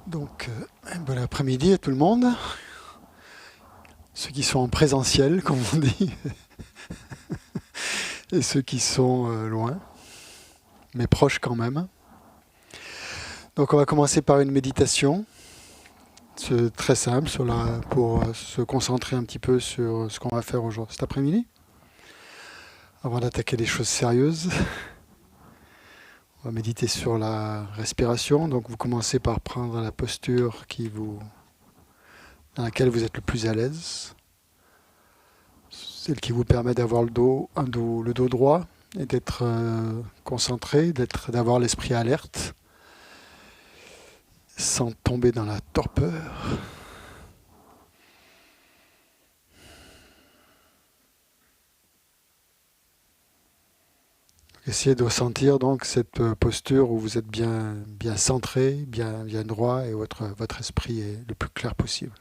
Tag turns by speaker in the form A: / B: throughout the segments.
A: Donc, bon après-midi à tout le monde. Ceux qui sont en présentiel, comme on dit, et ceux qui sont loin, mais proches quand même. Donc, on va commencer par une méditation. C'est très simple pour se concentrer un petit peu sur ce qu'on va faire aujourd'hui, cet après-midi. Avant d'attaquer des choses sérieuses, on va méditer sur la respiration. Donc, vous commencez par prendre la posture dans laquelle vous êtes le plus à l'aise. Celle qui vous permet d'avoir le dos droit et d'être concentré, d'avoir l'esprit alerte, sans tomber dans la torpeur. Essayez de ressentir donc cette posture où vous êtes bien centré, bien droit et votre esprit est le plus clair possible.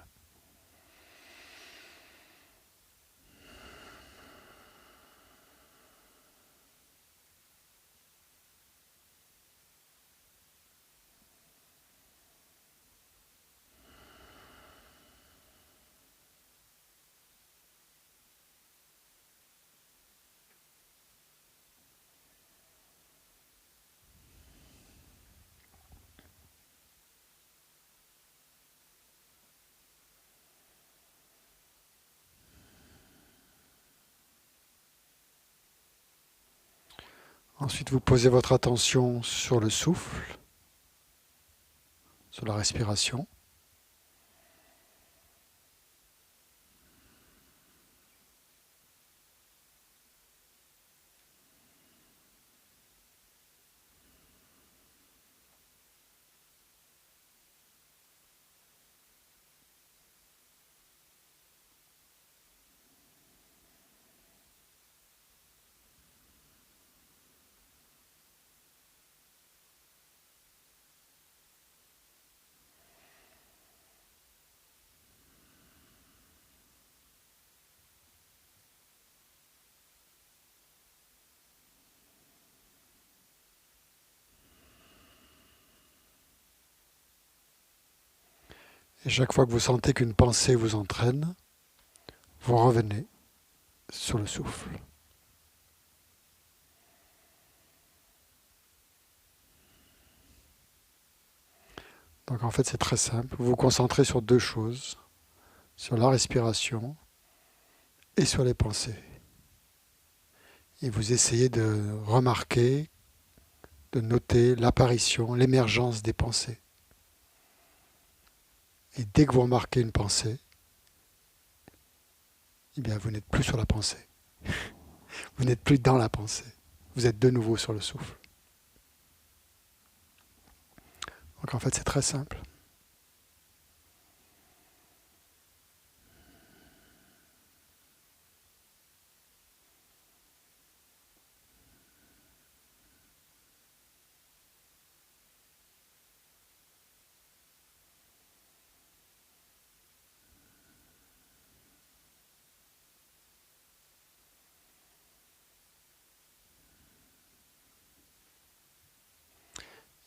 A: Ensuite, vous posez votre attention sur le souffle, sur la respiration. Et chaque fois que vous sentez qu'une pensée vous entraîne, vous revenez sur le souffle. Donc en fait c'est très simple, vous vous concentrez sur deux choses, sur la respiration et sur les pensées. Et vous essayez de remarquer, de noter l'apparition, l'émergence des pensées. Et dès que vous remarquez une pensée, eh bien vous n'êtes plus sur la pensée. Vous n'êtes plus dans la pensée. Vous êtes de nouveau sur le souffle. Donc en fait c'est très simple.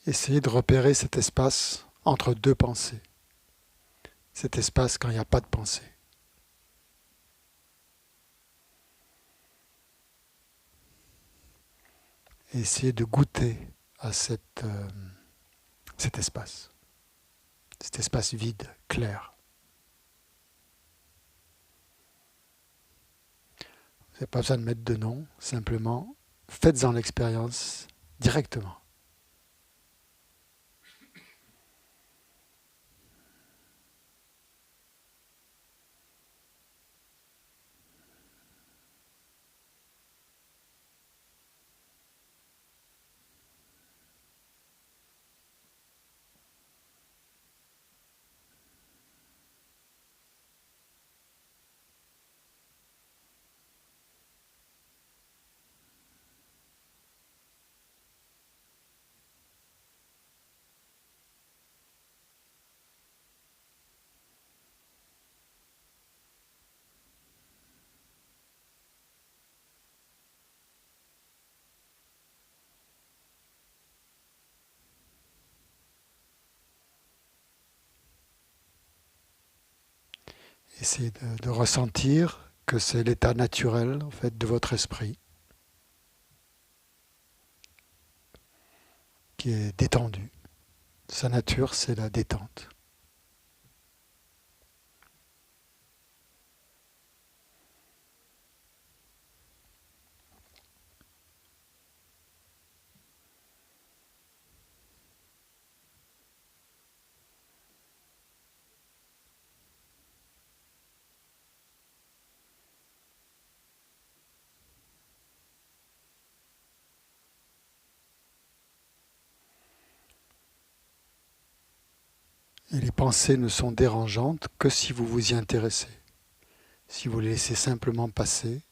A: Essayez de repérer cet espace entre deux pensées. Cet espace quand il n'y a pas de pensée. Et essayez de goûter à cet espace. Cet espace vide, clair. Vous n'avez pas besoin de mettre de nom, simplement faites-en l'expérience directement. Essayez de ressentir que c'est l'état naturel en fait, de votre esprit qui est détendu. Sa nature, c'est la détente. Et les pensées ne sont dérangeantes que si vous vous y intéressez. Si vous les laissez simplement passer,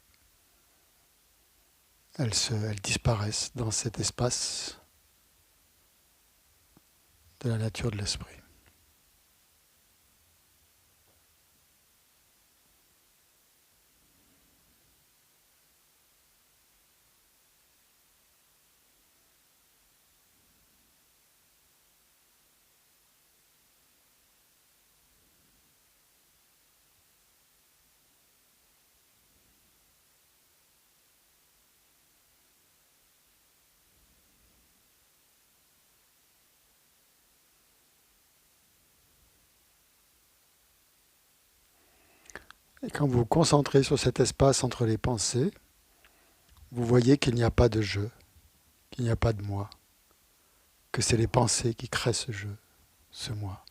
A: elles disparaissent dans cet espace de la nature de l'esprit. Et quand vous vous concentrez sur cet espace entre les pensées, vous voyez qu'il n'y a pas de jeu, qu'il n'y a pas de moi, que c'est les pensées qui créent ce jeu, ce moi.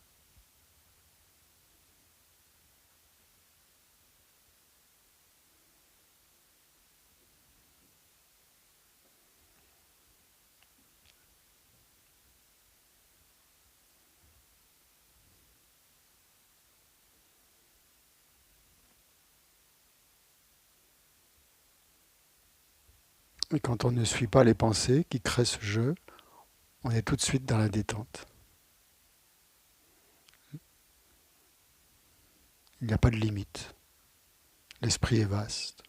A: Et quand on ne suit pas les pensées qui créent ce jeu, on est tout de suite dans la détente. Il n'y a pas de limite. L'esprit est vaste.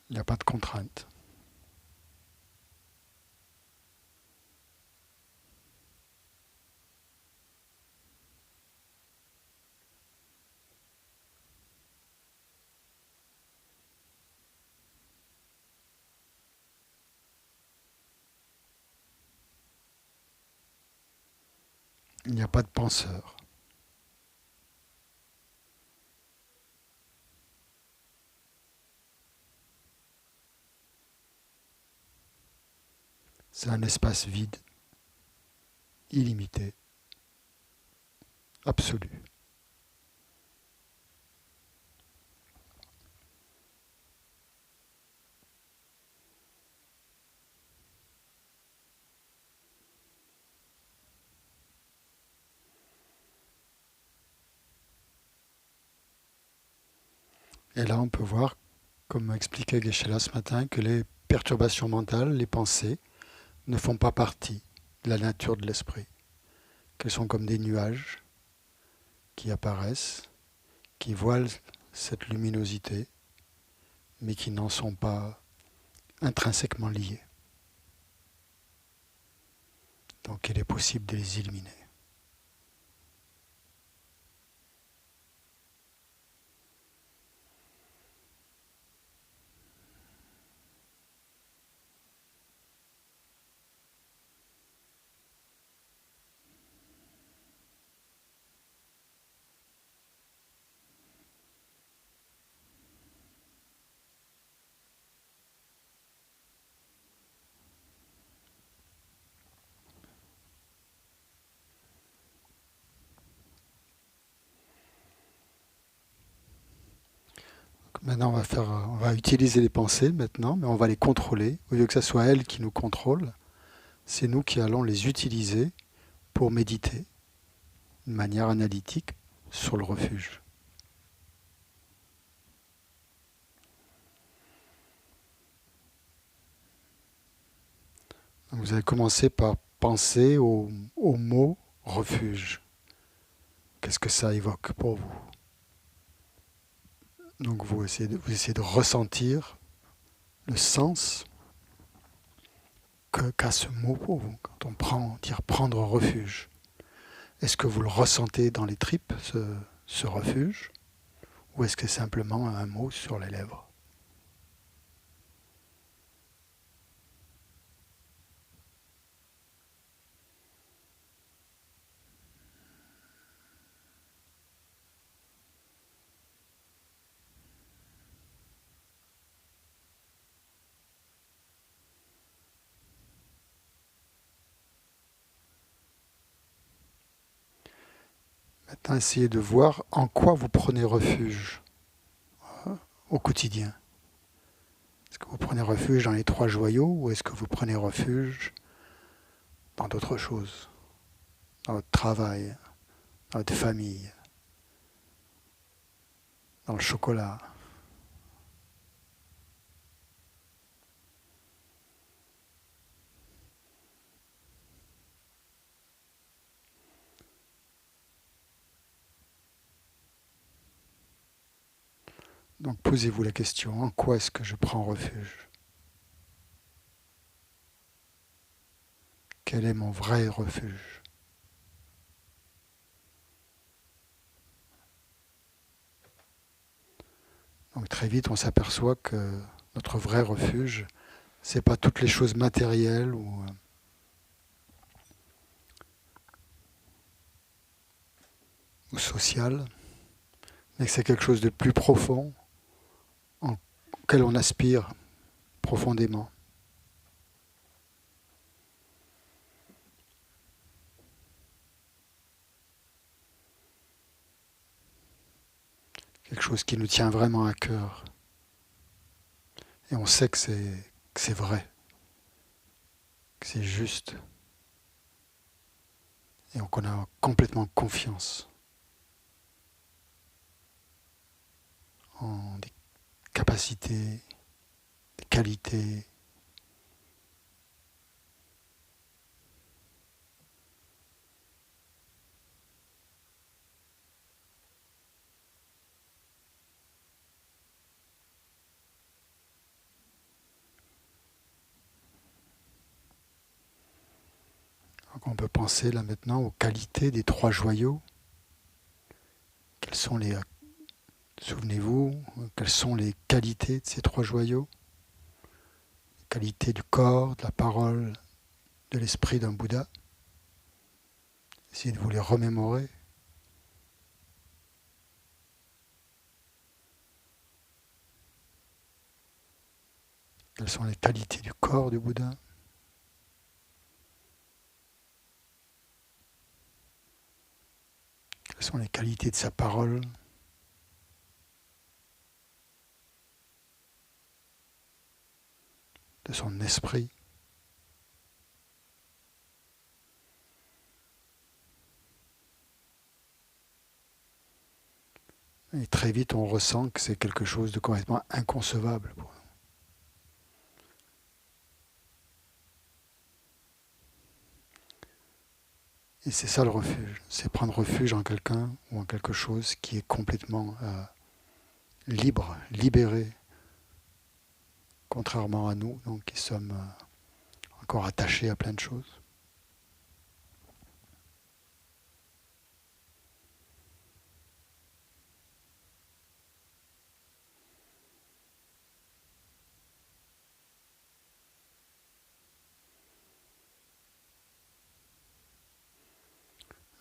A: Il n'y a pas de contrainte. Il n'y a pas de penseur. C'est un espace vide, illimité, absolu. Et là, on peut voir, comme expliquait Geshe-la ce matin, que les perturbations mentales, les pensées, ne font pas partie de la nature de l'esprit. Qu'elles sont comme des nuages qui apparaissent, qui voilent cette luminosité, mais qui n'en sont pas intrinsèquement liés. Donc il est possible de les éliminer. Maintenant, on va utiliser les pensées maintenant, mais on va les contrôler. Au lieu que ce soit elles qui nous contrôlent, c'est nous qui allons les utiliser pour méditer de manière analytique sur le refuge. Donc vous allez commencer par penser au mot refuge. Qu'est-ce que ça évoque pour vous? Donc vous essayez de ressentir le sens qu'a ce mot pour vous, quand on dire prendre refuge. Est-ce que vous le ressentez dans les tripes, ce refuge, ou est-ce que c'est simplement un mot sur les lèvres? Maintenant, essayez de voir en quoi vous prenez refuge au quotidien. Est-ce que vous prenez refuge dans les 3 joyaux ou est-ce que vous prenez refuge dans d'autres choses, dans votre travail, dans votre famille, dans le chocolat? Donc posez-vous la question, en quoi est-ce que je prends refuge? Quel est mon vrai refuge? Donc très vite, on s'aperçoit que notre vrai refuge, c'est pas toutes les choses matérielles ou sociales, mais que c'est quelque chose de plus profond, auquel on aspire profondément. Quelque chose qui nous tient vraiment à cœur. Et on sait que c'est vrai, que c'est juste. Et qu'on a complètement confiance en des capacités, des qualités. Donc on peut penser là maintenant aux qualités des 3 joyaux. Quelles sont les, souvenez-vous, quelles sont les qualités de ces 3 joyaux? Les qualités du corps, de la parole, de l'esprit d'un Bouddha. Essayez de vous les remémorer. Quelles sont les qualités du corps du Bouddha? Quelles sont les qualités de sa parole? De son esprit? Et très vite, on ressent que c'est quelque chose de complètement inconcevable pour nous. Et c'est ça le refuge, c'est prendre refuge en quelqu'un ou en quelque chose qui est complètement libre, libéré, contrairement à nous, donc qui sommes encore attachés à plein de choses.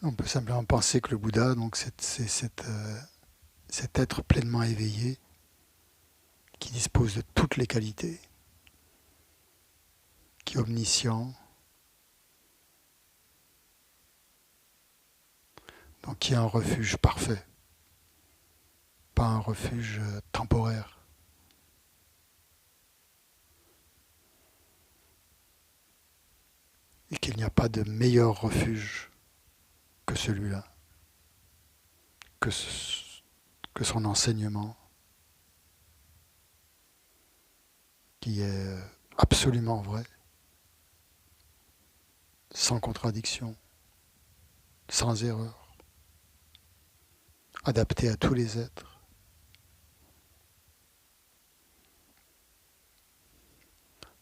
A: On peut simplement penser que le Bouddha, donc c'est cet être pleinement éveillé qui dispose de toutes les qualités, qui est omniscient, donc qui est un refuge parfait, pas un refuge temporaire. Et qu'il n'y a pas de meilleur refuge que celui-là, que, que son enseignement, qui est absolument vrai, sans contradiction, sans erreur, adapté à tous les êtres.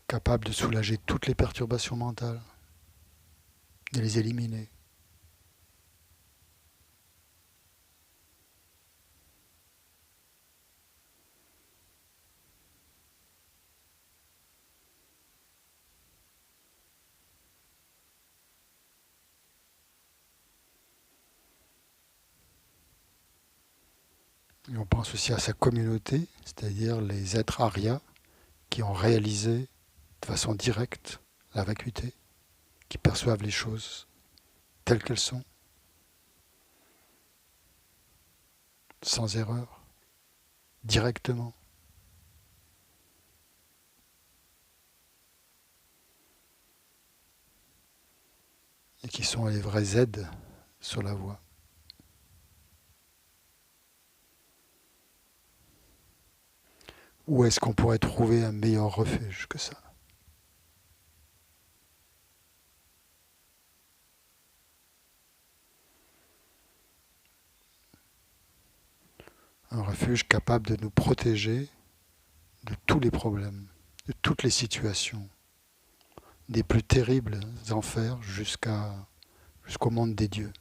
A: capable de soulager toutes les perturbations mentales, de les éliminer. Et on pense aussi à sa communauté, c'est-à-dire les êtres Arya qui ont réalisé de façon directe la vacuité, qui perçoivent les choses telles qu'elles sont, sans erreur, directement. Et qui sont les vrais aides sur la voie. Où est-ce qu'on pourrait trouver un meilleur refuge que ça ? Un refuge capable de nous protéger de tous les problèmes, de toutes les situations, des plus terribles enfers jusqu'au monde des dieux.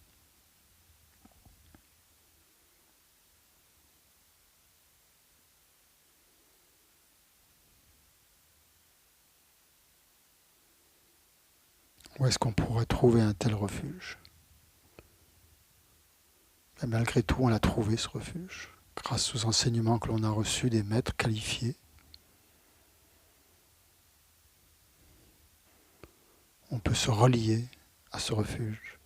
A: Où est-ce qu'on pourrait trouver un tel refuge ? Et malgré tout, on l'a trouvé, ce refuge, grâce aux enseignements que l'on a reçus des maîtres qualifiés. On peut se relier à ce refuge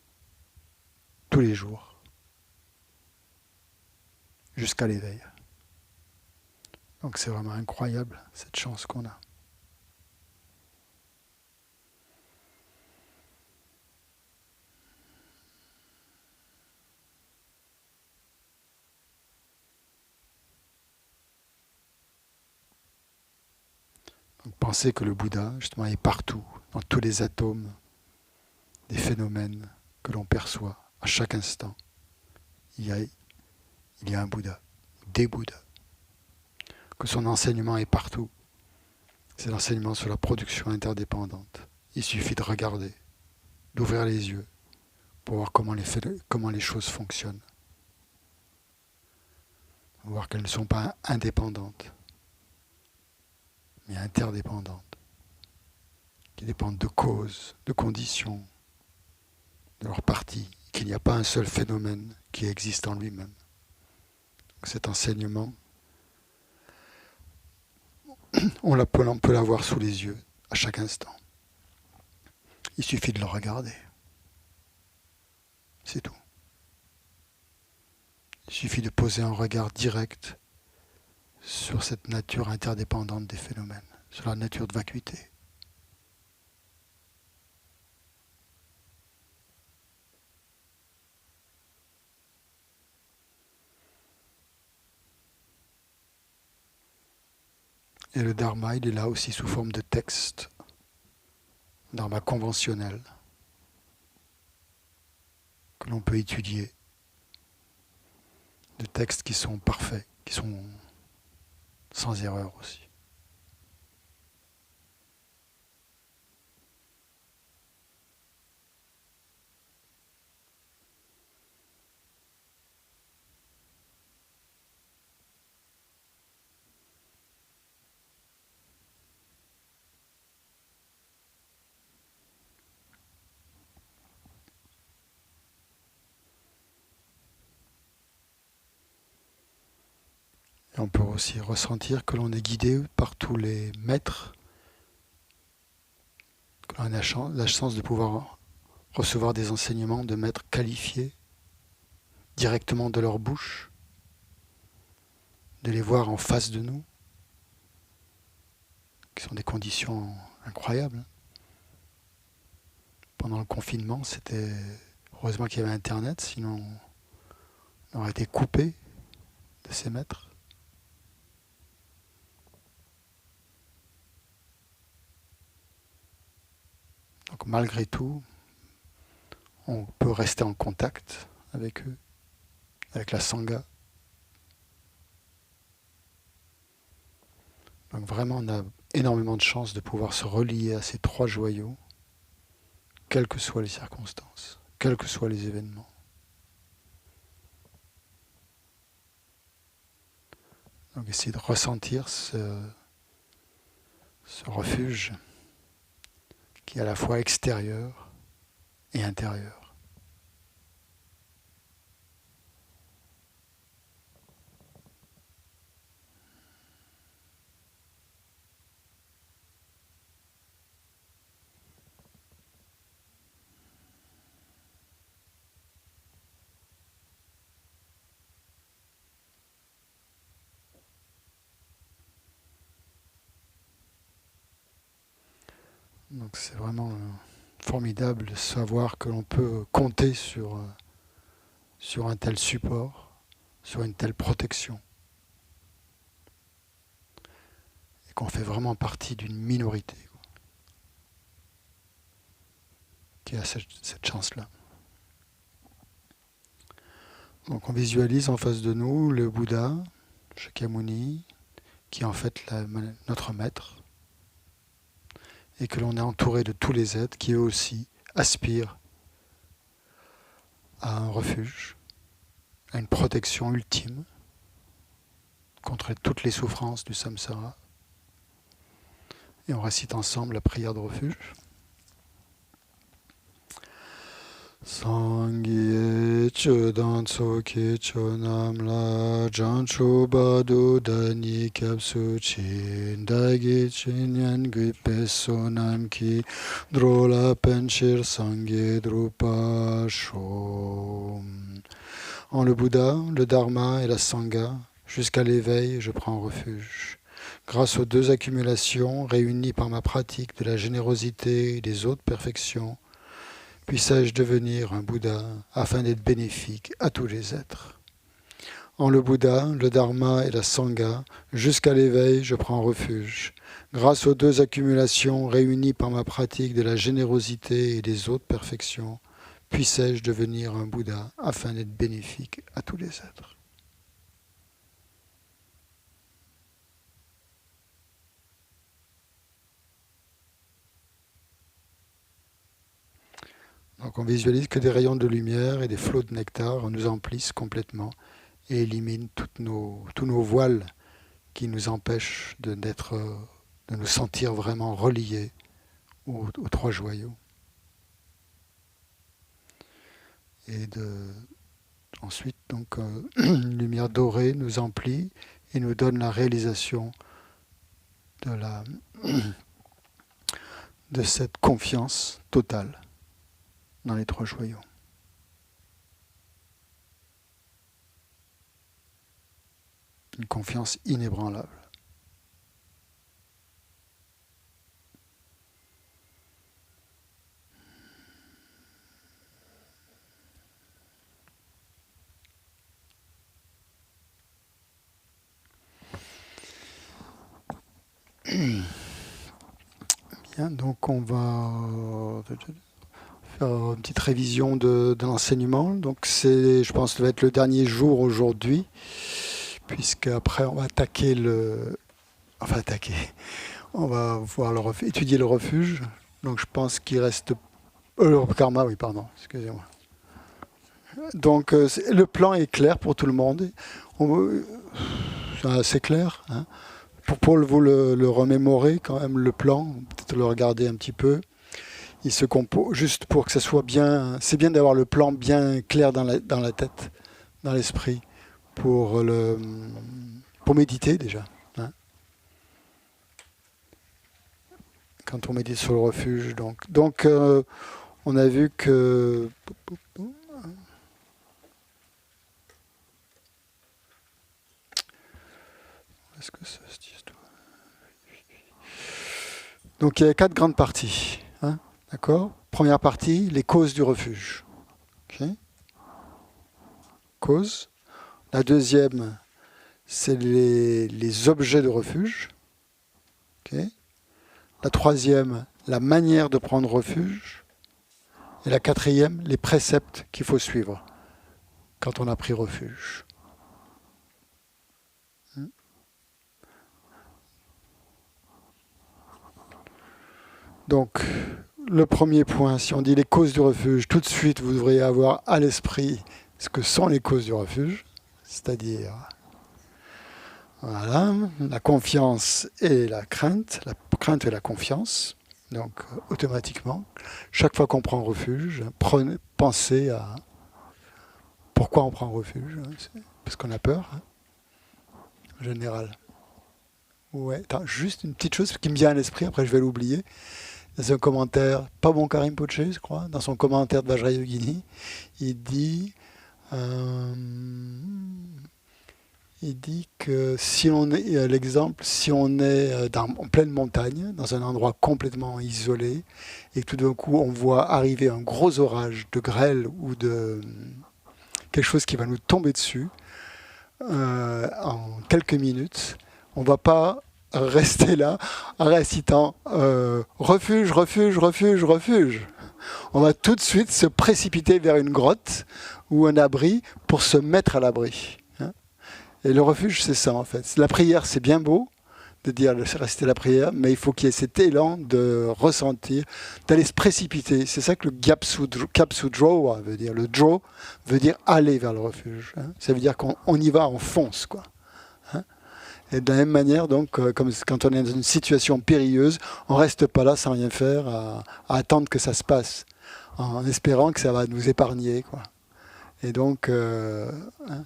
A: tous les jours, jusqu'à l'éveil. Donc c'est vraiment incroyable, cette chance qu'on a. Donc pensez que le Bouddha, justement, est partout, dans tous les atomes des phénomènes que l'on perçoit à chaque instant. Il y a un Bouddha, des Bouddhas. Que son enseignement est partout. C'est l'enseignement sur la production interdépendante. Il suffit de regarder, d'ouvrir les yeux pour voir comment les choses fonctionnent. Voir qu'elles ne sont pas indépendantes, mais interdépendantes, qui dépendent de causes, de conditions, de leur partie, qu'il n'y a pas un seul phénomène qui existe en lui-même. Donc cet enseignement, on peut l'avoir sous les yeux à chaque instant. Il suffit de le regarder. C'est tout. Il suffit de poser un regard direct sur cette nature interdépendante des phénomènes, sur la nature de vacuité. Et le Dharma, il est là aussi sous forme de texte, Dharma conventionnel, que l'on peut étudier, de textes qui sont parfaits, qui sont sans erreur aussi. Et on peut aussi ressentir que l'on est guidé par tous les maîtres, que l'on a la chance de pouvoir recevoir des enseignements de maîtres qualifiés directement de leur bouche, de les voir en face de nous, qui sont des conditions incroyables. Pendant le confinement, c'était heureusement qu'il y avait Internet, sinon on aurait été coupé de ces maîtres. Donc malgré tout, on peut rester en contact avec eux, avec la Sangha. Donc vraiment, on a énormément de chance de pouvoir se relier à ces trois joyaux, quelles que soient les circonstances, quels que soient les événements. Donc essayez de ressentir ce refuge qui est à la fois extérieur et intérieur. Donc c'est vraiment formidable de savoir que l'on peut compter sur un tel support, sur une telle protection. Et qu'on fait vraiment partie d'une minorité qui a cette chance-là. Donc on visualise en face de nous le Bouddha, Shakyamuni, qui est en fait notre maître, et que l'on est entouré de tous les êtres qui eux aussi aspirent à un refuge, à une protection ultime contre toutes les souffrances du samsara. Et on récite ensemble la prière de refuge. Sangye chodan soke chonam la jancho badu dani kapsu chin dagi chinyan gupe sonam ki drola penchir sangye drupa shom. En le Bouddha, le Dharma et la Sangha, jusqu'à l'éveil, je prends refuge. Grâce aux deux accumulations réunies par ma pratique de la générosité et des autres perfections, puissais-je devenir un Bouddha afin d'être bénéfique à tous les êtres. En le Bouddha, le Dharma et la Sangha, jusqu'à l'éveil, je prends refuge. Grâce aux deux accumulations réunies par ma pratique de la générosité et des autres perfections, puissais-je devenir un Bouddha afin d'être bénéfique à tous les êtres. Donc on visualise que des rayons de lumière et des flots de nectar nous emplissent complètement et éliminent tous nos voiles qui nous empêchent de nous sentir vraiment reliés aux trois joyaux. Et ensuite, donc, une lumière dorée nous emplit et nous donne la réalisation de cette confiance totale dans les trois joyaux. Une confiance inébranlable. Bien, donc on va faire une petite révision de l'enseignement. Donc je pense que ça va être le dernier jour aujourd'hui, puisqu'après on va on va étudier le refuge. Donc je pense qu'il reste... le karma, oui, pardon, excusez-moi. Donc le plan est clair pour tout le monde. C'est assez clair. Hein. Pour vous le remémorer quand même, le plan, peut-être le regarder un petit peu. Il se compose, juste pour que ça soit bien... C'est bien d'avoir le plan bien clair dans la tête, dans l'esprit, pour méditer déjà. Hein. Quand on médite sur le refuge. Donc on a vu que... Est-ce que ça se dit? Donc il y a 4 grandes parties. Hein, d'accord? Première partie, les causes du refuge. Okay. Causes. La deuxième, c'est les objets de refuge. Okay. La troisième, la manière de prendre refuge. Et la quatrième, les préceptes qu'il faut suivre quand on a pris refuge. Donc, le premier point, si on dit les causes du refuge, tout de suite, vous devriez avoir à l'esprit ce que sont les causes du refuge, c'est-à-dire voilà, la confiance et la crainte et la confiance. Donc, automatiquement, chaque fois qu'on prend refuge, pensez à pourquoi on prend refuge. Parce qu'on a peur, hein, en général. Ouais, attends, juste une petite chose qui me vient à l'esprit, après je vais l'oublier. Dans un commentaire, pas bon Karim Poché, je crois, dans son commentaire de Vajrayogini, il dit que si on est, l'exemple, si on est en pleine montagne, dans un endroit complètement isolé, et que tout d'un coup on voit arriver un gros orage de grêle ou de quelque chose qui va nous tomber dessus, en quelques minutes, on ne va pas rester là en récitant refuge, refuge, refuge, refuge. On va tout de suite se précipiter vers une grotte ou un abri pour se mettre à l'abri. Et le refuge, c'est ça en fait. La prière, c'est bien beau de dire rester la prière, mais il faut qu'il y ait cet élan de ressentir, d'aller se précipiter. C'est ça que le Gyapsudrowa veut dire. Le draw veut dire aller vers le refuge. Ça veut dire qu'on y va, on fonce, quoi. Et de la même manière, donc, comme quand on est dans une situation périlleuse, on ne reste pas là sans rien faire, à attendre que ça se passe, en espérant que ça va nous épargner, quoi. Et donc,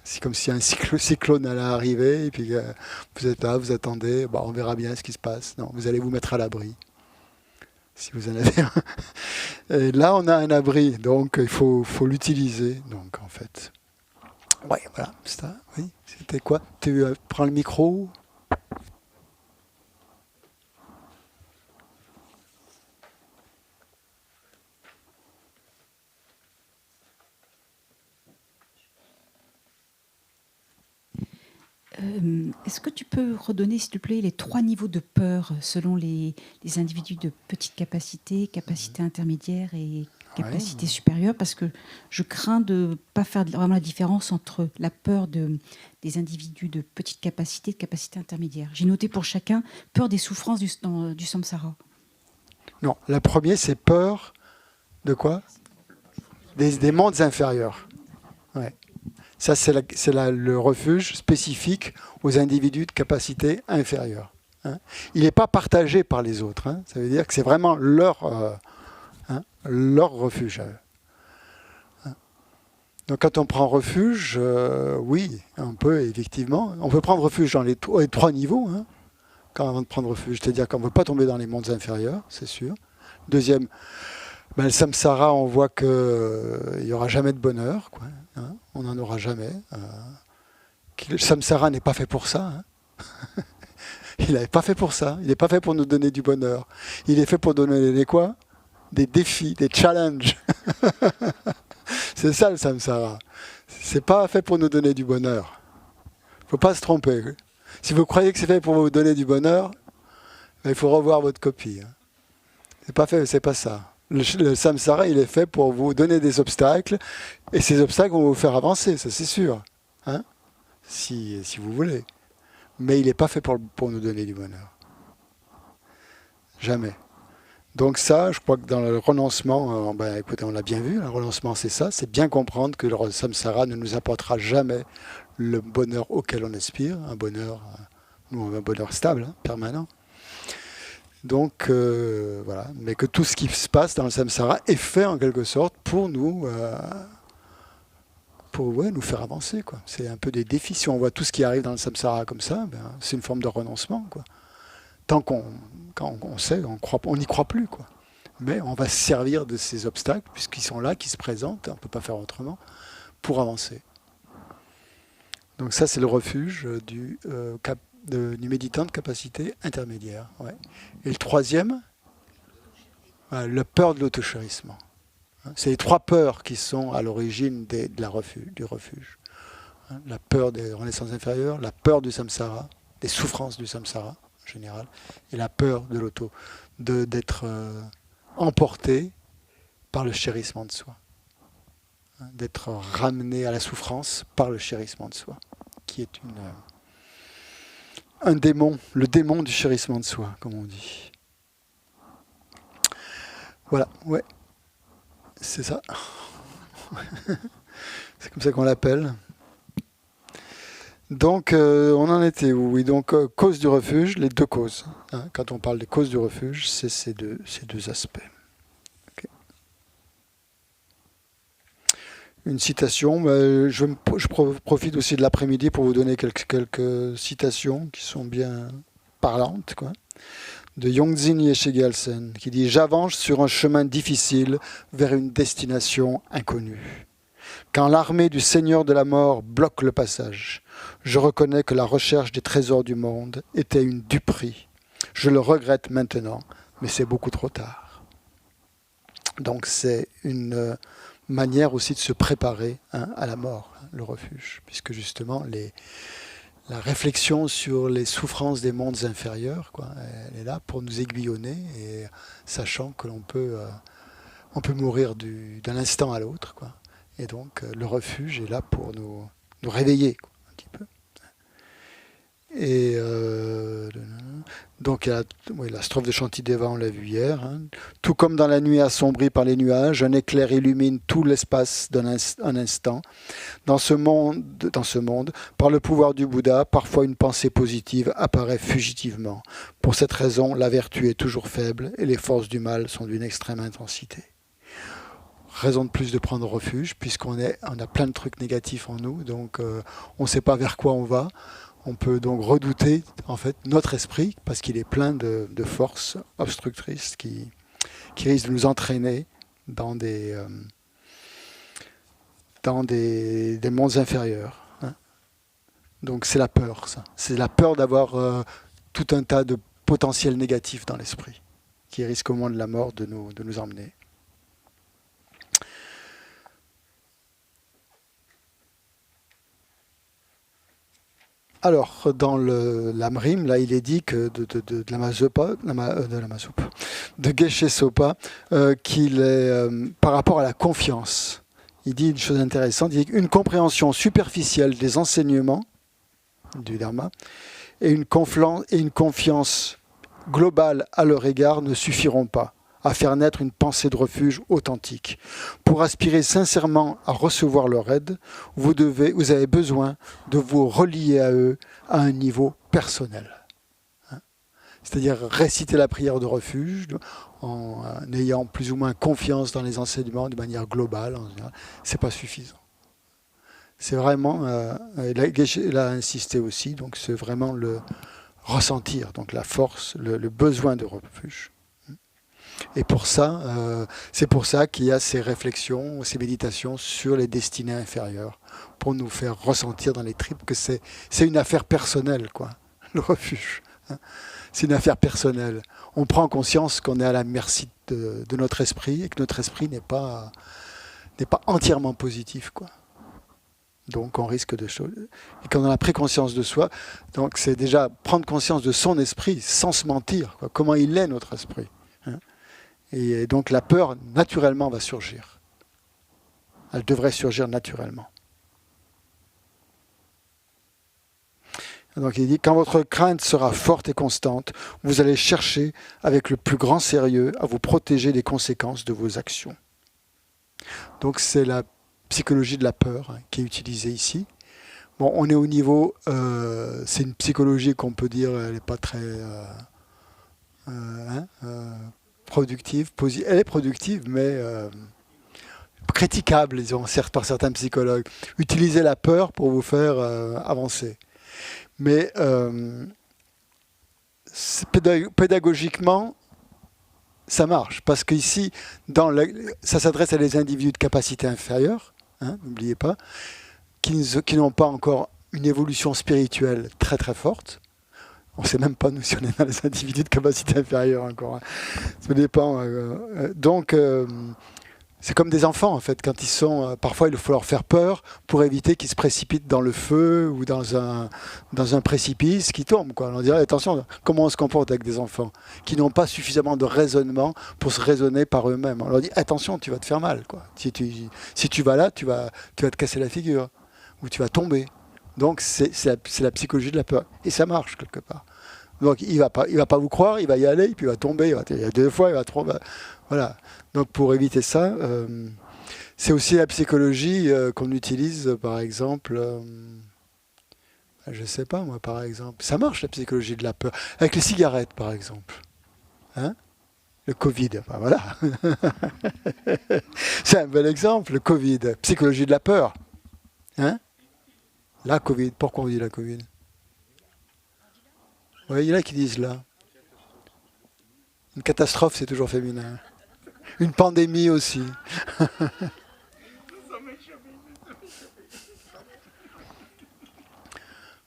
A: c'est comme si un cyclone allait arriver, et puis vous êtes là, vous attendez, on verra bien ce qui se passe. Non, vous allez vous mettre à l'abri, si vous en avez un. Et là, on a un abri, donc il faut l'utiliser, donc en fait. Ouais, voilà, c'est ça, oui. C'était quoi? Tu prends le micro?
B: Est-ce que tu peux redonner, s'il te plaît, les 3 niveaux de peur selon les individus de petite capacité, capacité intermédiaire et capacité supérieure? Parce que je crains de ne pas faire vraiment la différence entre la peur des individus de petite capacité et de capacité intermédiaire. J'ai noté pour chacun peur des souffrances du samsara.
A: Non, la première, c'est peur de quoi? Des mondes inférieurs. Ouais. Ça, c'est le refuge spécifique aux individus de capacité inférieure. Il n'est pas partagé par les autres. Ça veut dire que c'est vraiment leur refuge. Donc quand on prend refuge, oui, on peut effectivement. On peut prendre refuge dans les 3 niveaux, quand on veut prendre refuge. C'est-à-dire qu'on ne veut pas tomber dans les mondes inférieurs, c'est sûr. Deuxième, le samsara, on voit qu'il n'y aura jamais de bonheur, quoi. On n'en aura jamais. Le samsara n'est pas fait pour ça. Il n'est pas fait pour ça. Il n'est pas fait pour nous donner du bonheur. Il est fait pour donner des quoi? Des défis, des challenges. C'est ça le samsara. C'est pas fait pour nous donner du bonheur. Il ne faut pas se tromper. Si vous croyez que c'est fait pour vous donner du bonheur, il faut revoir votre copie. C'est pas fait, c'est pas ça. Le samsara, il est fait pour vous donner des obstacles, et ces obstacles vont vous faire avancer, ça c'est sûr, si vous voulez. Mais il n'est pas fait pour nous donner du bonheur. Jamais. Donc ça, je crois que dans le renoncement, écoutez, on l'a bien vu, le renoncement c'est ça, c'est bien comprendre que le samsara ne nous apportera jamais le bonheur auquel on aspire, un bonheur stable, permanent. Donc voilà, mais que tout ce qui se passe dans le samsara est fait en quelque sorte pour nous, nous faire avancer, quoi. C'est un peu des défis. Si on voit tout ce qui arrive dans le samsara comme ça, c'est une forme de renoncement, quoi. Tant qu'on sait, on n'y croit plus, quoi. Mais on va se servir de ces obstacles puisqu'ils sont là, qui se présentent, on ne peut pas faire autrement, pour avancer. Donc ça, c'est le refuge du méditant de capacité intermédiaire. Ouais. Et le troisième, la peur de l'autochérisme. C'est les 3 peurs qui sont à l'origine du refuge. La peur des renaissances inférieures, la peur du samsara, des souffrances du samsara en général, et la peur de d'être emporté par le chérissement de soi. D'être ramené à la souffrance par le chérissement de soi, qui est un démon, le démon du chérissement de soi, comme on dit. Voilà, ouais, c'est ça. C'est comme ça qu'on l'appelle. Donc, on en était où? Oui, donc, cause du refuge, les deux causes. Hein. Quand on parle des causes du refuge, c'est ces deux aspects. Okay. Une citation, je profite aussi de l'après-midi pour vous donner quelques citations qui sont bien parlantes, quoi. De Yongzin Yeshe Gyaltsen, qui dit « J'avance sur un chemin difficile vers une destination inconnue. Quand l'armée du Seigneur de la Mort bloque le passage, je reconnais que la recherche des trésors du monde était une duperie. Je le regrette maintenant, mais c'est beaucoup trop tard. » Donc c'est une manière aussi de se préparer à la mort, le refuge, puisque justement la réflexion sur les souffrances des mondes inférieurs, quoi, elle est là pour nous aiguillonner, et sachant que on peut mourir d'un instant à l'autre, quoi. Et donc le refuge est là pour nous réveiller, quoi, un petit peu. Et donc la strophe de Shantideva, on l'a vu hier. Hein. Tout comme dans la nuit assombrie par les nuages, un éclair illumine tout l'espace un instant. Dans ce monde, par le pouvoir du Bouddha, parfois une pensée positive apparaît fugitivement. Pour cette raison, la vertu est toujours faible et les forces du mal sont d'une extrême intensité. Raison de plus de prendre refuge, puisqu'on a plein de trucs négatifs en nous, donc on ne sait pas vers quoi on va. On peut donc redouter en fait notre esprit, parce qu'il est plein de forces obstructrices qui risquent de nous entraîner dans des mondes inférieurs. Hein. Donc c'est la peur, ça. C'est la peur d'avoir tout un tas de potentiels négatifs dans l'esprit, qui risque au moment de la mort de nous emmener. Alors, dans l'Amrim, là, il est dit que de Geshe Sopa, qu'il est par rapport à la confiance. Il dit une chose intéressante, il dit qu'une compréhension superficielle des enseignements du Dharma et une confiance globale à leur égard ne suffiront pas à faire naître une pensée de refuge authentique. Pour aspirer sincèrement à recevoir leur aide, vous avez besoin de vous relier à eux à un niveau personnel. C'est-à-dire réciter la prière de refuge en ayant plus ou moins confiance dans les enseignements de manière globale. C'est pas suffisant. C'est vraiment, il a insisté aussi, donc c'est vraiment le ressentir, donc la force, le besoin de refuge. Et pour ça, c'est pour ça qu'il y a ces réflexions, ces méditations sur les destinées inférieures, pour nous faire ressentir dans les tripes que c'est une affaire personnelle, quoi, le refuge. Hein. C'est une affaire personnelle. On prend conscience qu'on est à la merci de notre esprit et que notre esprit n'est pas entièrement positif, quoi. Donc on risque de choses. Et quand on a pris conscience de soi, donc c'est déjà prendre conscience de son esprit sans se mentir, quoi. Comment il est notre esprit. Hein. Et donc la peur, naturellement, va surgir. Elle devrait surgir naturellement. Donc il dit, quand votre crainte sera forte et constante, vous allez chercher avec le plus grand sérieux à vous protéger des conséquences de vos actions. Donc c'est la psychologie de la peur qui est utilisée ici. Bon, on est au niveau, c'est une psychologie qu'on peut dire, elle n'est pas très productive. Elle est productive, mais critiquable, disons, par certains psychologues. Utilisez la peur pour vous faire avancer. Mais pédagogiquement, ça marche. Parce qu'ici, ça s'adresse à des individus de capacité inférieure, hein, n'oubliez pas, qui n'ont pas encore une évolution spirituelle très très forte. On ne sait même pas nous si on est dans les individus de capacité inférieure encore. Hein. Ça dépend. Donc, c'est comme des enfants, en fait, quand ils sont... parfois, il faut leur faire peur pour éviter qu'ils se précipitent dans le feu ou dans un précipice qui tombe, quoi. On dirait, attention, comment on se comporte avec des enfants qui n'ont pas suffisamment de raisonnement pour se raisonner par eux-mêmes. On leur dit, attention, tu vas te faire mal, quoi. Si tu vas là, tu vas te casser la figure ou tu vas tomber. Donc, c'est la psychologie de la peur. Et ça marche, quelque part. Donc il va pas vous croire, il va y aller, puis il va tomber. Il y a deux fois, il va trop. Voilà. Donc pour éviter ça, c'est aussi la psychologie qu'on utilise, par exemple. Je sais pas moi, par exemple. Ça marche la psychologie de la peur avec les cigarettes, par exemple. Hein? Le Covid, enfin, voilà. C'est un bel exemple, le Covid. Psychologie de la peur. Hein? La Covid. Pourquoi on dit la Covid? Oui, il y en a qui disent là. Une catastrophe, c'est toujours féminin. Une pandémie aussi.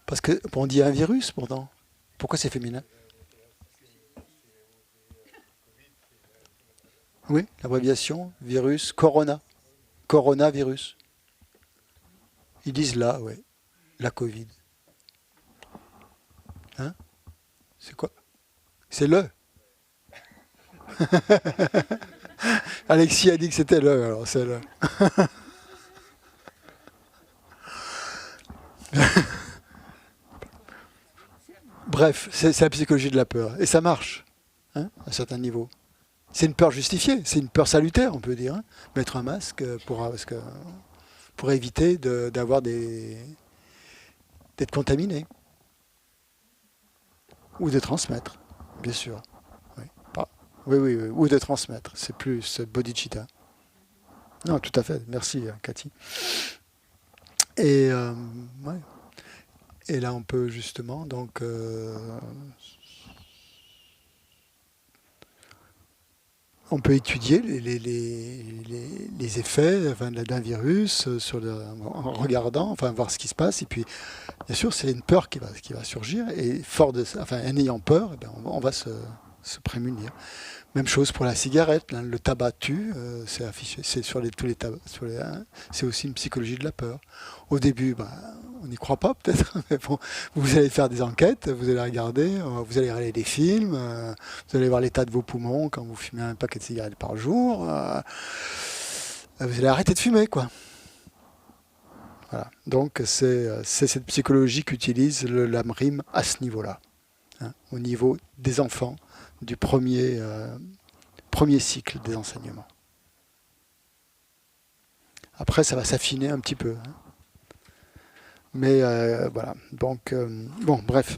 A: Parce que on dit un virus pourtant. Pourquoi c'est féminin? Oui, l'abréviation, virus, corona. Coronavirus. Ils disent là, oui. La Covid. Hein? C'est quoi? C'est le. Alexis a dit que c'était le, alors c'est le. Bref, c'est la psychologie de la peur. Et ça marche, hein, à certains niveaux. C'est une peur justifiée, c'est une peur salutaire, on peut dire. Hein. Mettre un masque pour éviter d'être contaminé. Ou de transmettre, bien sûr. Oui, oui. Ou de transmettre. C'est plus bodhicitta. Non, tout à fait. Merci, Cathy. Et, ouais. Et là, on peut justement, donc, on peut étudier les effets d'un virus en regardant, enfin, voir ce qui se passe. Et puis, bien sûr, c'est une peur qui va surgir. Et fort de ça, enfin, en ayant peur, eh bien, on va se prémunir. Même chose pour la cigarette, hein, le tabac tue, c'est affiché, c'est sur tous les tabacs, hein, c'est aussi une psychologie de la peur. Au début, on n'y croit pas peut-être, mais bon, vous allez faire des enquêtes, vous allez regarder, vous allez regarder des films, vous allez voir l'état de vos poumons quand vous fumez un paquet de cigarettes par jour, vous allez arrêter de fumer, quoi. Voilà. Donc c'est cette psychologie qu'utilise le Lamrim à ce niveau-là, hein, au niveau des enfants, du premier cycle des enseignements. Après, ça va s'affiner un petit peu. Hein. Mais voilà. Donc, bon, bref.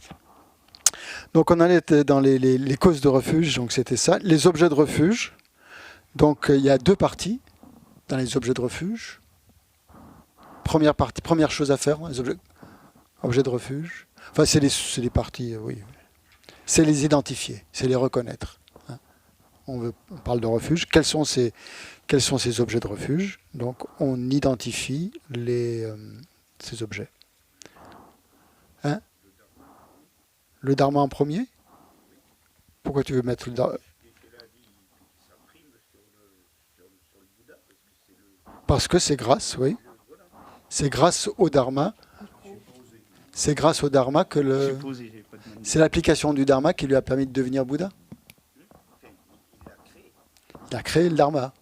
A: Donc, on allait dans les causes de refuge. Donc, c'était ça. Les objets de refuge. Donc, il y a deux parties dans les objets de refuge. Première partie, première chose à faire, les objets de refuge. Enfin, c'est les parties, oui. C'est les identifier, c'est les reconnaître. Hein. On parle de refuge. Quels sont ces objets de refuge? Donc, on identifie ces objets. Hein? Le dharma en premier? Pourquoi tu veux mettre le dharma? Parce que c'est grâce, oui. C'est grâce au dharma. C'est grâce au dharma que c'est l'application du dharma qui lui a permis de devenir Bouddha. Il a créé le dharma.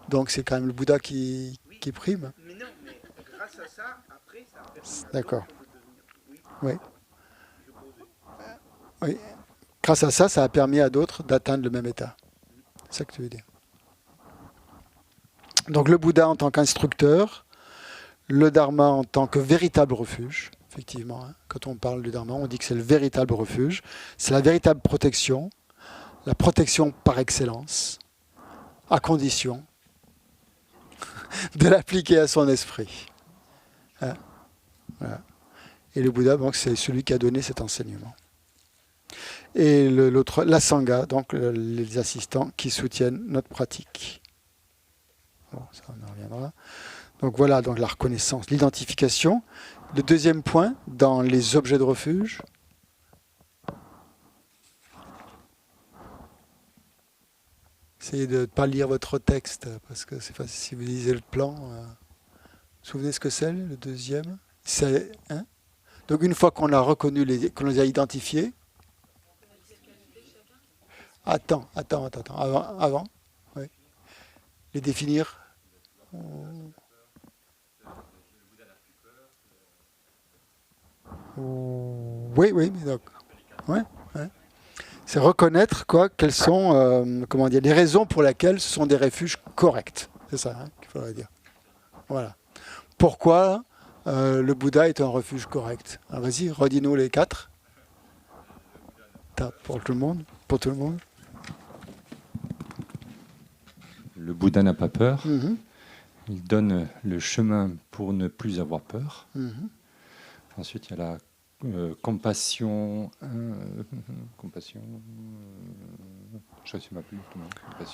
A: Donc c'est quand même le Bouddha qui prime. Mais non, mais grâce à ça, après, ça a permis. D'accord. Oui. Oui. Grâce à ça, ça a permis à d'autres d'atteindre le même état. C'est ça que tu veux dire. Donc le Bouddha en tant qu'instructeur, le Dharma en tant que véritable refuge, effectivement. Hein, quand on parle du Dharma, on dit que c'est le véritable refuge, c'est la véritable protection, la protection par excellence, à condition de l'appliquer à son esprit. Hein, voilà. Et le Bouddha, donc, c'est celui qui a donné cet enseignement. Et l'autre, la Sangha, donc les assistants qui soutiennent notre pratique. Bon, ça on en reviendra. Donc voilà, donc la reconnaissance, l'identification. Le deuxième point, dans les objets de refuge. Essayez de ne pas lire votre texte, parce que c'est facile si vous lisez le plan. Vous souvenez ce que c'est, le deuxième? C'est, hein? Donc une fois qu'on a reconnu, qu'on les a identifiés. Attends. Avant. Oui. Les définir. Oui, mais donc. Ouais. C'est reconnaître quelles sont comment dire, les raisons pour lesquelles ce sont des refuges corrects. C'est ça qu'il faudrait dire. Voilà. Pourquoi le Bouddha est un refuge correct? Vas-y, redis-nous les 4. Pour tout le monde. Pour tout le monde.
C: Le Bouddha n'a pas peur. Il donne le chemin pour ne plus avoir peur. Ensuite, il y a la compassion. Compassion. Je ne sais pas plus.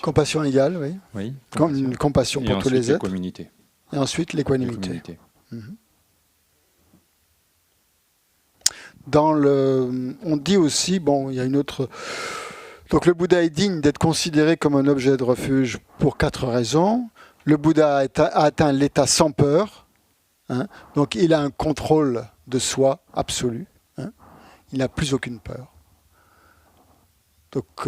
A: Compassion égale, oui.
C: Oui.
A: Une compassion pour tous les êtres.
C: L'équanimité.
A: Et ensuite, l'équanimité. On dit aussi, il y a une autre. Donc le Bouddha est digne d'être considéré comme un objet de refuge pour 4 raisons. Le Bouddha a atteint l'état sans peur. Donc il a un contrôle de soi absolu. Il n'a plus aucune peur. Donc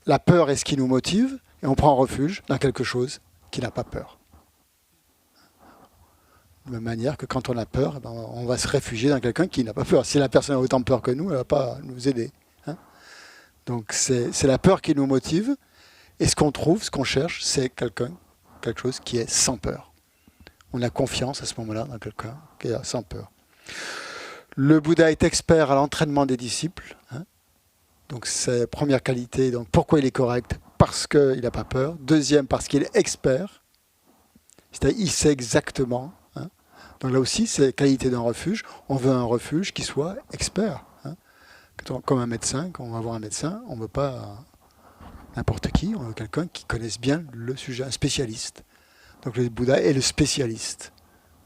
A: la peur est ce qui nous motive et on prend refuge dans quelque chose qui n'a pas peur. De la même manière que quand on a peur, on va se réfugier dans quelqu'un qui n'a pas peur. Si la personne a autant peur que nous, elle ne va pas nous aider. Donc c'est la peur qui nous motive. Et ce qu'on trouve, ce qu'on cherche, c'est quelque chose qui est sans peur. On a confiance à ce moment-là dans quelqu'un qui est sans peur. Le Bouddha est expert à l'entraînement des disciples. Donc c'est la première qualité. Donc pourquoi il est correct? Parce qu'il n'a pas peur. Deuxième, parce qu'il est expert. C'est-à-dire il sait exactement. Donc là aussi, c'est la qualité d'un refuge. On veut un refuge qui soit expert. Comme un médecin, quand on va voir un médecin, on ne veut pas n'importe qui, on veut quelqu'un qui connaisse bien le sujet, un spécialiste. Donc le Bouddha est le spécialiste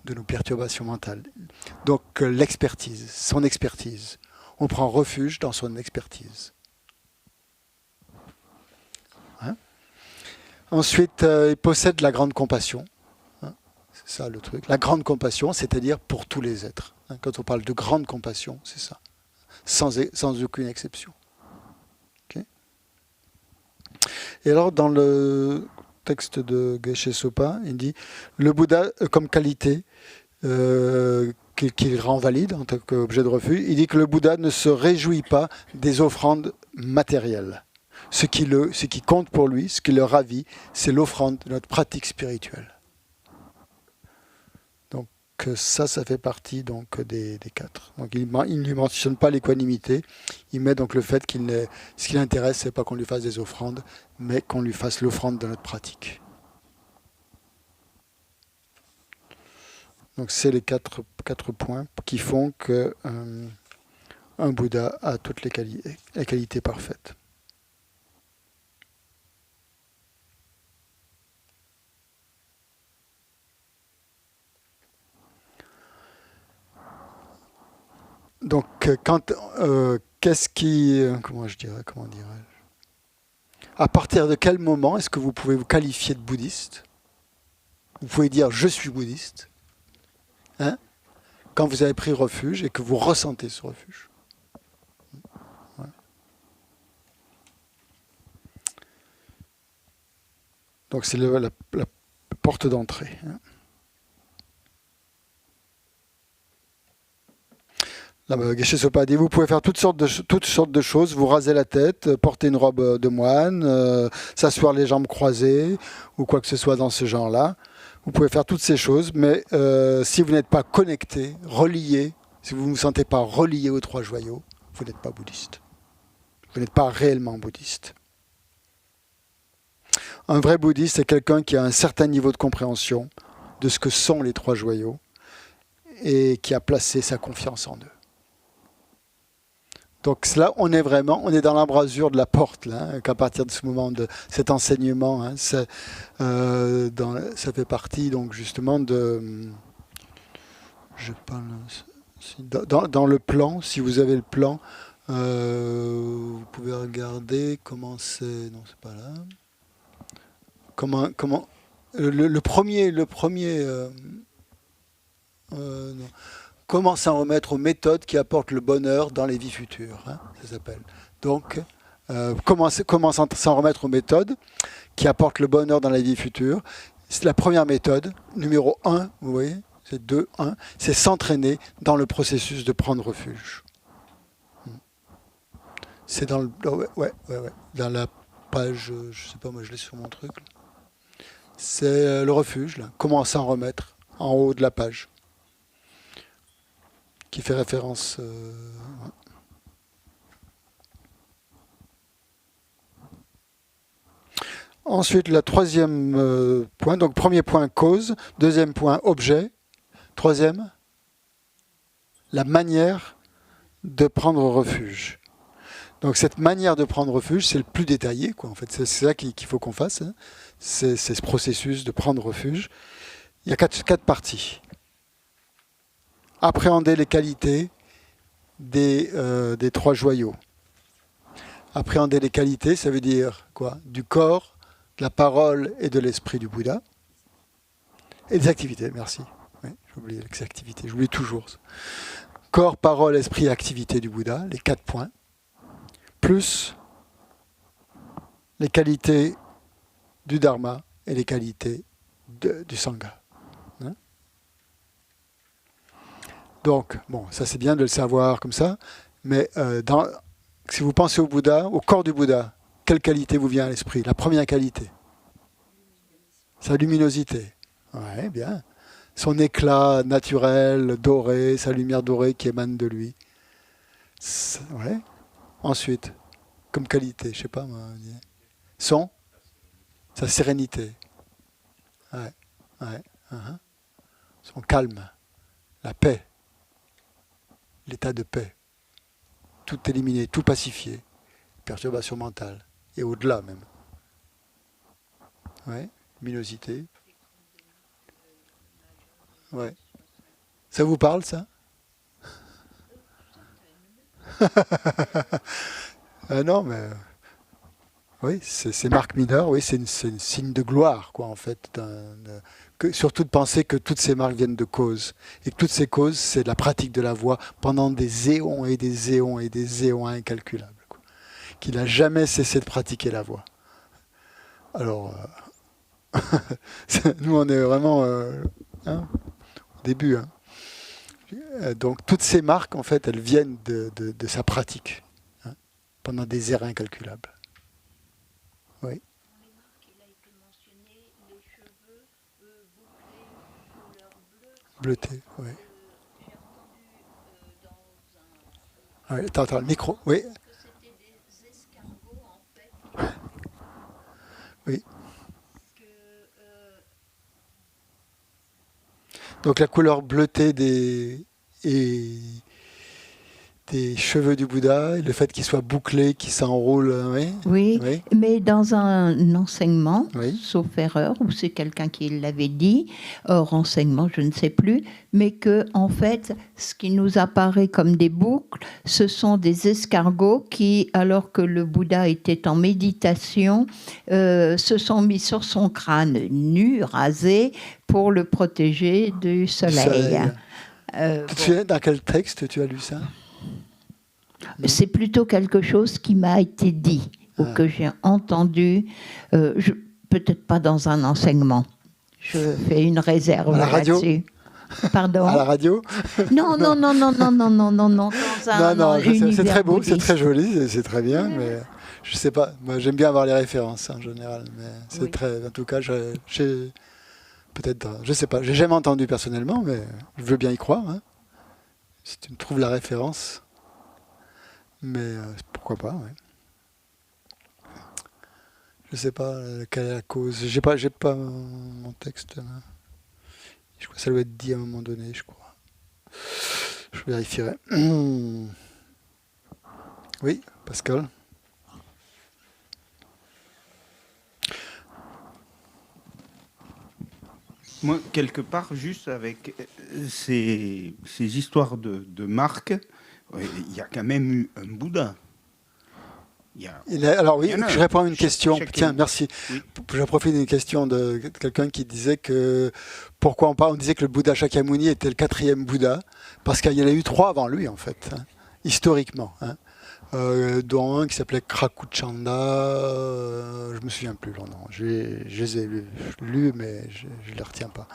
A: de nos perturbations mentales. Donc l'expertise, son expertise. On prend refuge dans son expertise. Ensuite, il possède la grande compassion. C'est ça le truc. La grande compassion, c'est-à-dire pour tous les êtres. Quand on parle de grande compassion, c'est ça. Sans aucune exception. Okay. Et alors, dans le texte de Geshe Sopa, il dit le Bouddha, comme qualité qu'il rend valide en tant qu'objet de refuge, il dit que le Bouddha ne se réjouit pas des offrandes matérielles. Ce qui compte pour lui, ce qui le ravit, c'est l'offrande de notre pratique spirituelle. Ça fait partie donc des 4. Donc il ne lui mentionne pas l'équanimité, il met donc le fait ce qui l'intéresse, c'est pas qu'on lui fasse des offrandes, mais qu'on lui fasse l'offrande de notre pratique. Donc c'est les 4 points qui font que un Bouddha a toutes les qualités parfaites. Donc, comment dirais-je? À partir de quel moment est-ce que vous pouvez vous qualifier de bouddhiste? Vous pouvez dire je suis bouddhiste, quand vous avez pris refuge et que vous ressentez ce refuge. Ouais. Donc c'est la porte d'entrée. Geshe Sopa dit vous pouvez faire toutes sortes de choses, vous raser la tête, porter une robe de moine, s'asseoir les jambes croisées ou quoi que ce soit dans ce genre-là. Vous pouvez faire toutes ces choses, mais si vous n'êtes pas connecté, relié, si vous ne vous sentez pas relié aux 3 joyaux, vous n'êtes pas bouddhiste. Vous n'êtes pas réellement bouddhiste. Un vrai bouddhiste, c'est quelqu'un qui a un certain niveau de compréhension de ce que sont les 3 joyaux et qui a placé sa confiance en eux. Donc là, on est dans l'embrasure de la porte, là, qu'à partir de ce moment de cet enseignement, ça fait partie donc justement de, dans le plan. Si vous avez le plan, vous pouvez regarder comment c'est. Non, c'est pas là. Comment le premier. Non. Comment s'en remettre aux méthodes qui apportent le bonheur dans les vies futures, ça s'appelle. Donc, comment s'en remettre aux méthodes qui apportent le bonheur dans la vie future. C'est la première méthode, numéro 1, vous voyez, c'est 2.1, c'est s'entraîner dans le processus de prendre refuge. C'est dans le... Ouais. Dans la page, je sais pas, moi je l'ai sur mon truc. Là. C'est le refuge, là. Comment s'en remettre, en haut de la page. Qui fait référence... ouais. Ensuite, le troisième point. Donc, premier point, cause. Deuxième point, objet. Troisième, la manière de prendre refuge. Donc, cette manière de prendre refuge, c'est le plus détaillé, quoi. En fait, c'est ça qu'il faut qu'on fasse. Hein. C'est ce processus de prendre refuge. Il y a quatre parties. Appréhender les qualités des 3 joyaux. Appréhender les qualités, ça veut dire quoi? Du corps, de la parole et de l'esprit du Bouddha. Et des activités, merci. Oui, j'ai oublié les activités, j'oublie toujours ça. Corps, parole, esprit et activité du Bouddha, les 4 points. Plus les qualités du Dharma et les qualités du Sangha. Hein? Donc, bon, ça c'est bien de le savoir comme ça, mais si vous pensez au Bouddha, au corps du Bouddha, quelle qualité vous vient à l'esprit? La première qualité. Sa luminosité. Ouais, bien. Son éclat naturel, doré, sa lumière dorée qui émane de lui. Ouais. Ensuite, comme qualité, je sais pas moi. Sa sérénité. Ouais. Son calme. La paix. L'état de paix. Tout éliminé, tout pacifié. Perturbation mentale. Et au-delà même. Ouais. Luminosité. Ouais. Ça vous parle, ça? Non, mais... Oui, c'est marques mineures, oui, c'est une signe de gloire, quoi, en fait. Surtout de penser que toutes ces marques viennent de causes. Et que toutes ces causes, c'est la pratique de la voie pendant des éons et des éons et des éons incalculables. Quoi. Qu'il n'a jamais cessé de pratiquer la voie. Alors, nous, on est vraiment au début. Hein. Donc, toutes ces marques, en fait, elles viennent de sa pratique. Hein, pendant des ères incalculables. Oui.
D: Dans les marques, il a été mentionné les cheveux bouclés, couleur bleue.
A: Bleuté, oui.
D: J'ai entendu dans un...
A: Ouais, attends, le micro, oui.
D: Que c'était des escargots, en fait.
A: Oui.
D: Que,
A: Donc la couleur bleutée des cheveux du Bouddha, et le fait qu'ils soient bouclés, qu'ils s'enroulent,
E: Oui, mais dans un enseignement,
A: oui.
E: sauf erreur, ou c'est quelqu'un qui l'avait dit, renseignement, je ne sais plus, mais que en fait, ce qui nous apparaît comme des boucles, ce sont des escargots qui, alors que le Bouddha était en méditation, se sont mis sur son crâne nu, rasé, pour le protéger du soleil.
A: Dans quel texte tu as lu ça?
E: C'est plutôt quelque chose qui m'a été dit ou que j'ai entendu, peut-être pas dans un enseignement. Je fais une réserve là-dessus. Pardon.
A: À la radio?
E: Non. Non,
A: c'est très beau, c'est très joli, c'est très bien, mais je sais pas. Moi, j'aime bien avoir les références en général, mais c'est très. En tout cas, j'ai peut-être, je sais pas. J'ai jamais entendu personnellement, mais je veux bien y croire. Hein, si tu me trouves la référence. Mais pourquoi pas, ouais. Je sais pas quelle est la cause. J'ai pas mon texte là. Je crois que ça doit être dit à un moment donné, je crois. Je vérifierai. Oui, Pascal.
F: Moi, quelque part, juste avec ces histoires de marques, il y a quand même eu un Bouddha.
A: Alors oui, je réponds à une question. Tiens, merci.
F: Oui.
A: Je profite d'une question de quelqu'un qui disait que pourquoi on disait que le Bouddha Shakyamuni était le 4e Bouddha, parce qu'il y en a eu 3 avant lui en fait, hein, historiquement. Hein. Dont un qui s'appelait Krakuchanda, je me souviens plus leur nom. Je les ai lus, mais je les retiens pas.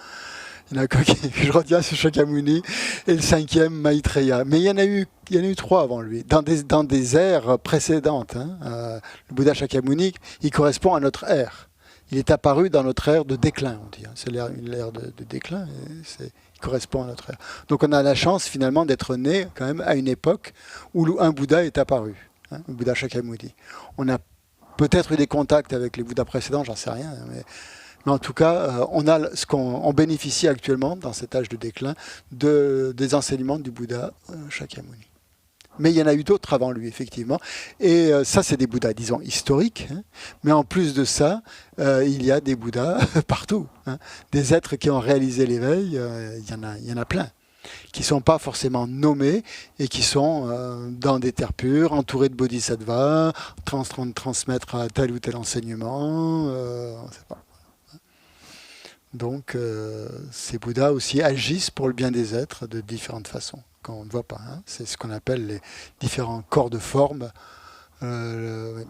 A: Il y en a que je retiens, c'est Shakyamuni, et le 5e, Maitreya. Mais il y en a eu 3 avant lui, dans des ères précédentes. Le Bouddha Shakyamuni, il correspond à notre ère. Il est apparu dans notre ère de déclin, on dit. C'est une ère de déclin, et il correspond à notre ère. Donc on a la chance finalement d'être né quand même à une époque où un Bouddha est apparu, le Bouddha Shakyamuni. On a peut-être eu des contacts avec les Bouddhas précédents, j'en sais rien, mais en tout cas, on bénéficie actuellement, dans cet âge de déclin, des enseignements du Bouddha Shakyamuni. Mais il y en a eu d'autres avant lui, effectivement. Et ça, c'est des Bouddhas, disons, historiques. Mais en plus de ça, il y a des Bouddhas partout. Des êtres qui ont réalisé l'éveil, il y en a plein. Qui ne sont pas forcément nommés et qui sont dans des terres pures, entourés de bodhisattvas, en train de transmettre tel ou tel enseignement. On ne sait pas. Donc, ces Bouddhas aussi agissent pour le bien des êtres de différentes façons, qu'on ne voit pas. C'est ce qu'on appelle les différents corps de forme. Le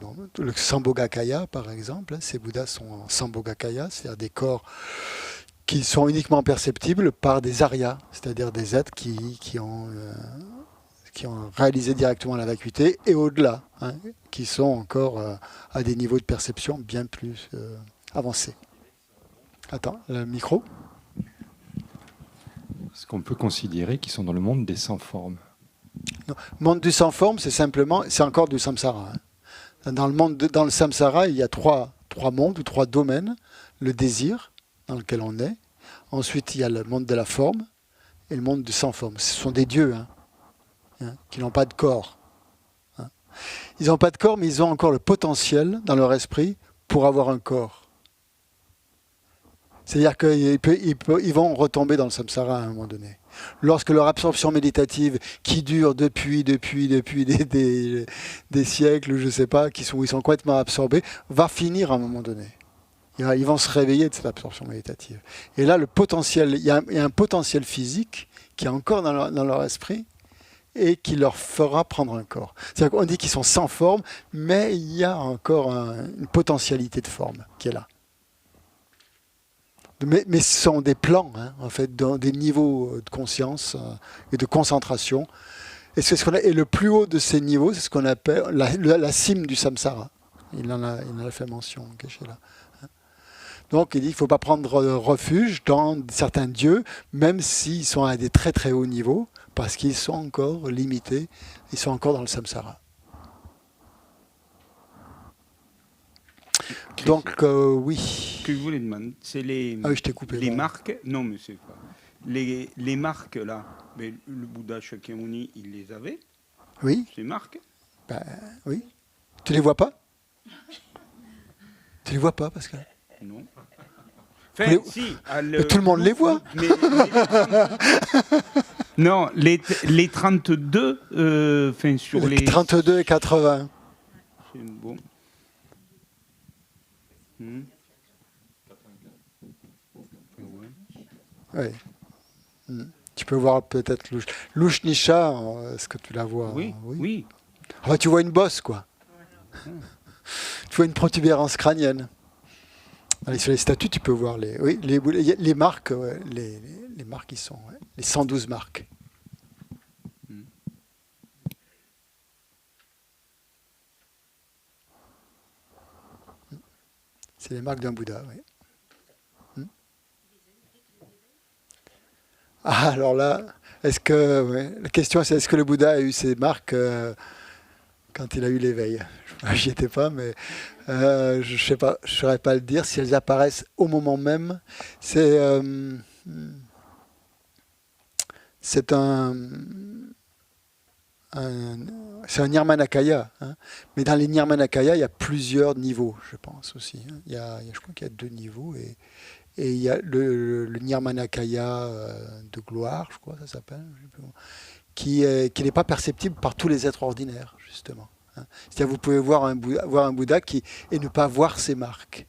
A: Sambhogakaya, par exemple, ces Bouddhas sont en Sambhogakaya, c'est-à-dire des corps qui sont uniquement perceptibles par des aryas, c'est-à-dire des êtres qui ont réalisé directement la vacuité et au-delà, qui sont encore à des niveaux de perception bien plus avancés. Attends, le micro.
C: Est-ce qu'on peut considérer qu'ils sont dans le monde des sans formes?
A: Non. Le monde du sans forme, c'est encore du samsara. Dans le samsara, il y a trois mondes ou 3 domaines. Le désir, dans lequel on est. Ensuite, il y a le monde de la forme et le monde du sans forme. Ce sont des dieux qui n'ont pas de corps. Ils n'ont pas de corps, mais ils ont encore le potentiel dans leur esprit pour avoir un corps. C'est-à-dire qu'ils vont retomber dans le samsara à un moment donné. Lorsque leur absorption méditative, qui dure depuis des siècles, je ne sais pas, où ils sont complètement absorbés, va finir à un moment donné. Ils vont se réveiller de cette absorption méditative. Et là, il y a un potentiel physique qui est encore dans leur esprit et qui leur fera prendre un corps. C'est-à-dire qu'on dit qu'ils sont sans forme, mais il y a encore une potentialité de forme qui est là. Mais ce sont des plans, en fait, dans des niveaux de conscience et de concentration. Et le plus haut de ces niveaux, c'est ce qu'on appelle la cime du samsara. Il en a fait mention, caché là. Donc il dit qu'il ne faut pas prendre refuge dans certains dieux, même s'ils sont à des très très hauts niveaux, parce qu'ils sont encore limités, ils sont encore dans le samsara. Donc oui.
F: Ce que je voulais demander, c'est les
A: je t'ai coupé,
F: les marques. Non, mais c'est pas. Les marques là, mais le Bouddha Shakyamuni, il les avait.
A: Oui.
F: Ces marques.
A: Oui. Tu les vois pas? Tu les vois pas, Pascal?
F: Non. Enfin, si.
A: Tout le monde les voit.
F: Mais non, les 32, sur les
A: 32 et 80.
F: C'est bon.
A: Oui. Tu peux voir peut-être Louchnisha, est-ce que tu la vois?
F: Oui.
A: Tu vois une bosse, quoi. Tu vois une protubérance crânienne. Allez, sur les statues, tu peux voir les marques, les marques qui sont, les 112 marques. C'est les marques d'un Bouddha, oui. Alors là, la question c'est est-ce que le Bouddha a eu ces marques quand il a eu l'éveil? J'y étais pas, mais je ne sais pas, je ne saurais pas le dire si elles apparaissent au moment même. C'est un Nirmanakaya, mais dans les Nirmanakaya, il y a plusieurs niveaux, je pense aussi. Je crois qu'il y a 2 niveaux et il y a le Nirmanakaya de gloire, je crois ça s'appelle, qui n'est pas perceptible par tous les êtres ordinaires, justement. C'est-à-dire vous pouvez voir un Bouddha et ne pas voir ses marques,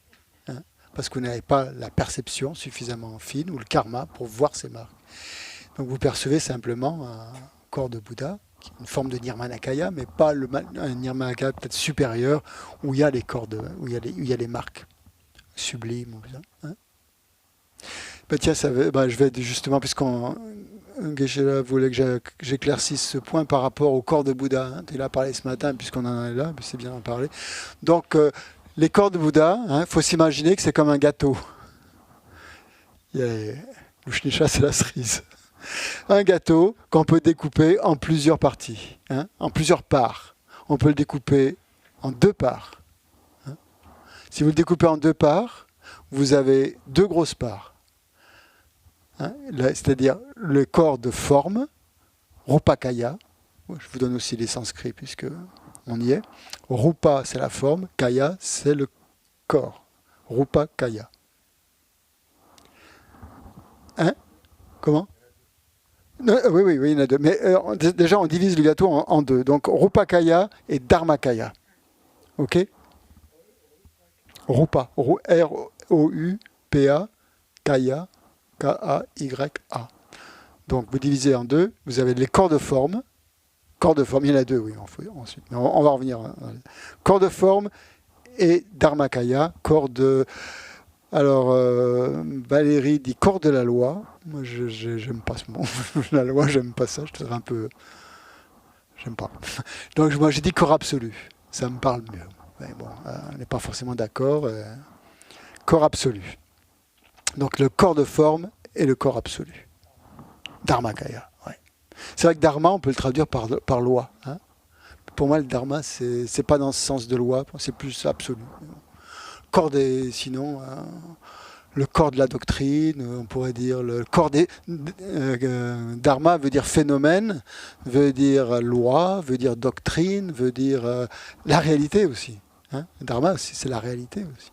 A: parce que vous n'avez pas la perception suffisamment fine ou le karma pour voir ses marques. Donc vous percevez simplement un corps de Bouddha, une forme de Nirmanakaya, mais pas un Nirmanakaya peut-être supérieur où il y a les corps où il y a les marques sublimes. Tiens, je vais justement, puisqu'on Geshe-la voulait que j'éclaircisse ce point par rapport au corps de Bouddha. Hein. Tu l'as parlé ce matin, puisqu'on en est là, c'est bien d'en parler. Donc, les corps de Bouddha, il faut s'imaginer que c'est comme un gâteau. L'Ushnisha, c'est la cerise. Un gâteau qu'on peut découper en plusieurs parties, en plusieurs parts. On peut le découper en 2 parts. Si vous le découpez en 2 parts, vous avez 2 grosses parts. C'est-à-dire le corps de forme, Rupakaya. Je vous donne aussi les sanscrits puisque on y est. Rupa, c'est la forme. Kaya, c'est le corps. Rupakaya. Comment ? Oui, il y en a 2. Mais déjà, on divise le gâteau en 2. Donc, Rupakaya et Dharmakaya. OK ? Rupa. R-O-U-P-A. Kaya. K-A-Y-A. Donc, vous divisez en 2. Vous avez les corps de forme. Corps de forme, il y en a 2, oui, ensuite. Mais on va revenir. Corps de forme et Dharmakaya. Corps de... Alors, Valérie dit corps de la loi. Moi, j'aime pas ce mot. La loi, j'aime pas ça. Je trouve un peu... J'aime pas. Donc, moi, j'ai dit corps absolu. Ça me parle mieux. Mais bon, on n'est pas forcément d'accord. Corps absolu. Donc, le corps de forme et le corps absolu. Dharmakaya, ouais. C'est vrai que dharma, on peut le traduire par loi. Hein. Pour moi, le dharma, c'est pas dans ce sens de loi. C'est plus absolu. Corps sinon, le corps de la doctrine, on pourrait dire le corps des... dharma veut dire phénomène, veut dire loi, veut dire doctrine, veut dire la réalité aussi. Hein. Dharma, c'est la réalité aussi.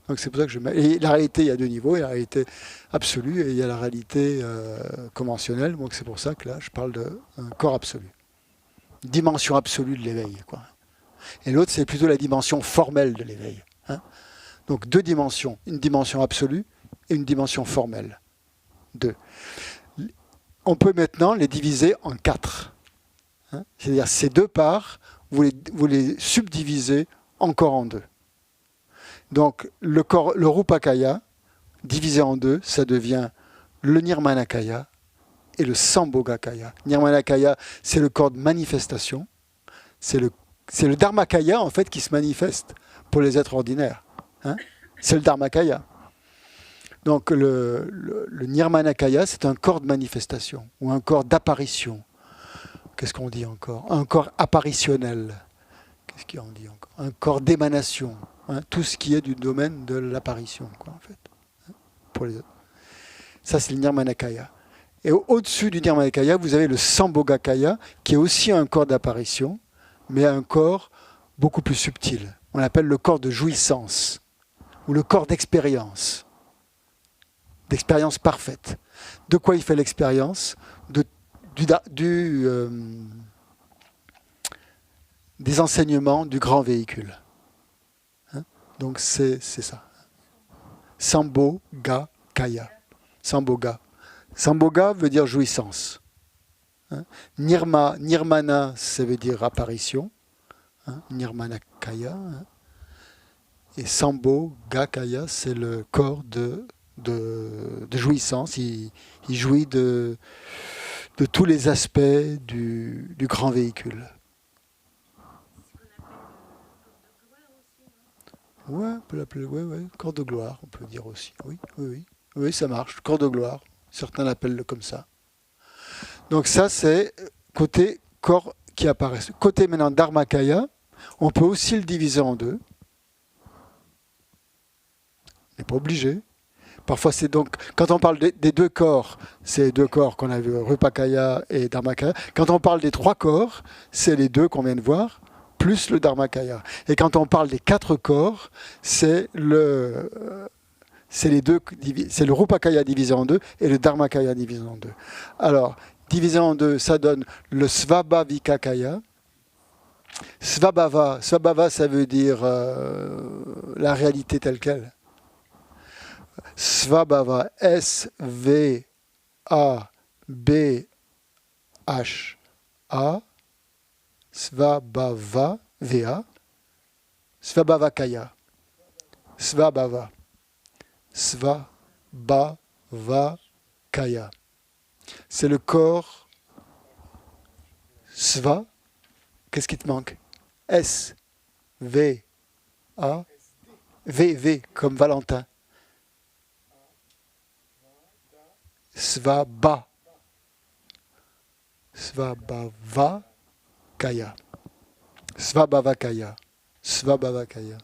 A: Donc c'est pour ça que je mets... Et la réalité, il y a 2 niveaux, il y a la réalité absolue et il y a la réalité conventionnelle. Donc c'est pour ça que là, je parle d'un corps absolu. Dimension absolue de l'éveil, quoi. Et l'autre, c'est plutôt la dimension formelle de l'éveil. Hein. Donc 2 dimensions, une dimension absolue et une dimension formelle. 2. On peut maintenant les diviser en 4. Hein. C'est-à-dire ces 2 parts, vous les subdivisez encore en 2. Donc le Rupakaya, divisé en 2, ça devient le Nirmanakaya et le Sambhogakaya. Nirmanakaya, c'est le corps de manifestation. C'est le Dharmakaya, en fait, qui se manifeste pour les êtres ordinaires. Hein, c'est le Dharmakaya. Donc le Nirmanakaya, c'est un corps de manifestation ou un corps d'apparition. Qu'est-ce qu'on dit encore ? Un corps apparitionnel. Qu'est-ce qu'on dit encore ? Un corps d'émanation. Hein, tout ce qui est du domaine de l'apparition, quoi, en fait. Hein, pour les autres. Ça, c'est le Nirmanakaya. Et au-dessus du Nirmanakaya, vous avez le Sambhogakaya, qui est aussi un corps d'apparition, mais un corps beaucoup plus subtil. On l'appelle le corps de jouissance, ou le corps d'expérience parfaite. De quoi il fait l'expérience ? Des enseignements du grand véhicule. Hein ? Donc c'est ça. Sambhogakaya. Sambhoga. Sambhoga veut dire jouissance. Hein ? Nirmana, ça veut dire apparition. Hein ? Nirmanakaya. Hein ? Et Sambhogakaya, c'est le corps de jouissance. Il jouit de tous les aspects du grand véhicule. Ouais, on peut l'appeler corps de gloire, on peut dire aussi. Oui, ça marche, corps de gloire. Certains l'appellent comme ça. Donc ça, c'est côté corps qui apparaît. Côté maintenant Dharmakaya, on peut aussi le diviser en 2. On n'est pas obligé. Parfois, c'est donc, quand on parle des 2 corps, c'est les 2 corps qu'on a vu, Rupakaya et Dharmakaya. Quand on parle des 3 corps, c'est les 2 qu'on vient de voir, plus le Dharmakaya. Et quand on parle des 4 corps, c'est le Rupakaya divisé en 2 et le Dharmakaya divisé en 2. Alors, divisé en 2, ça donne le Svabhavikakaya. Svabhava, ça veut dire la réalité telle qu'elle. Svabhava, S-V-A-B-H-A, Svabhava, V-A, Svabhavakaya, Svabhava, Svabhava, Kaya. C'est le corps Sva. Qu'est-ce qui te manque? S, V, A, V, comme Valentin. Svabha. Svabhava Kaya. Svabhava Kaya. Svabhava Kaya.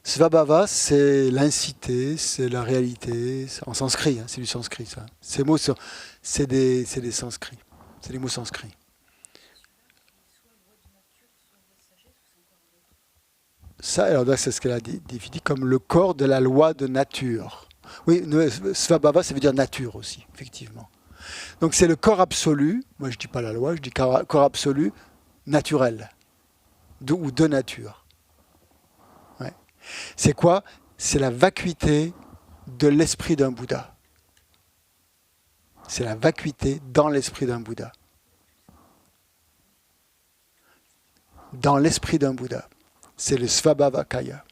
A: Svabhava, c'est l'incité, c'est la réalité, c'est en sanskrit, hein, c'est du sanskrit ça. Ces mots, c'est des sanskrits, c'est des mots sanskrits. Ça, alors là, c'est ce qu'elle a défini comme le corps de la loi de nature. Oui, Svabhava, ça veut dire nature aussi, effectivement. Donc c'est le corps absolu, moi je ne dis pas la loi, je dis corps absolu, naturel, ou de nature. Ouais. C'est quoi? C'est la vacuité de l'esprit d'un Bouddha. C'est la vacuité dans l'esprit d'un Bouddha. Dans l'esprit d'un Bouddha. C'est le Svabhavakaya.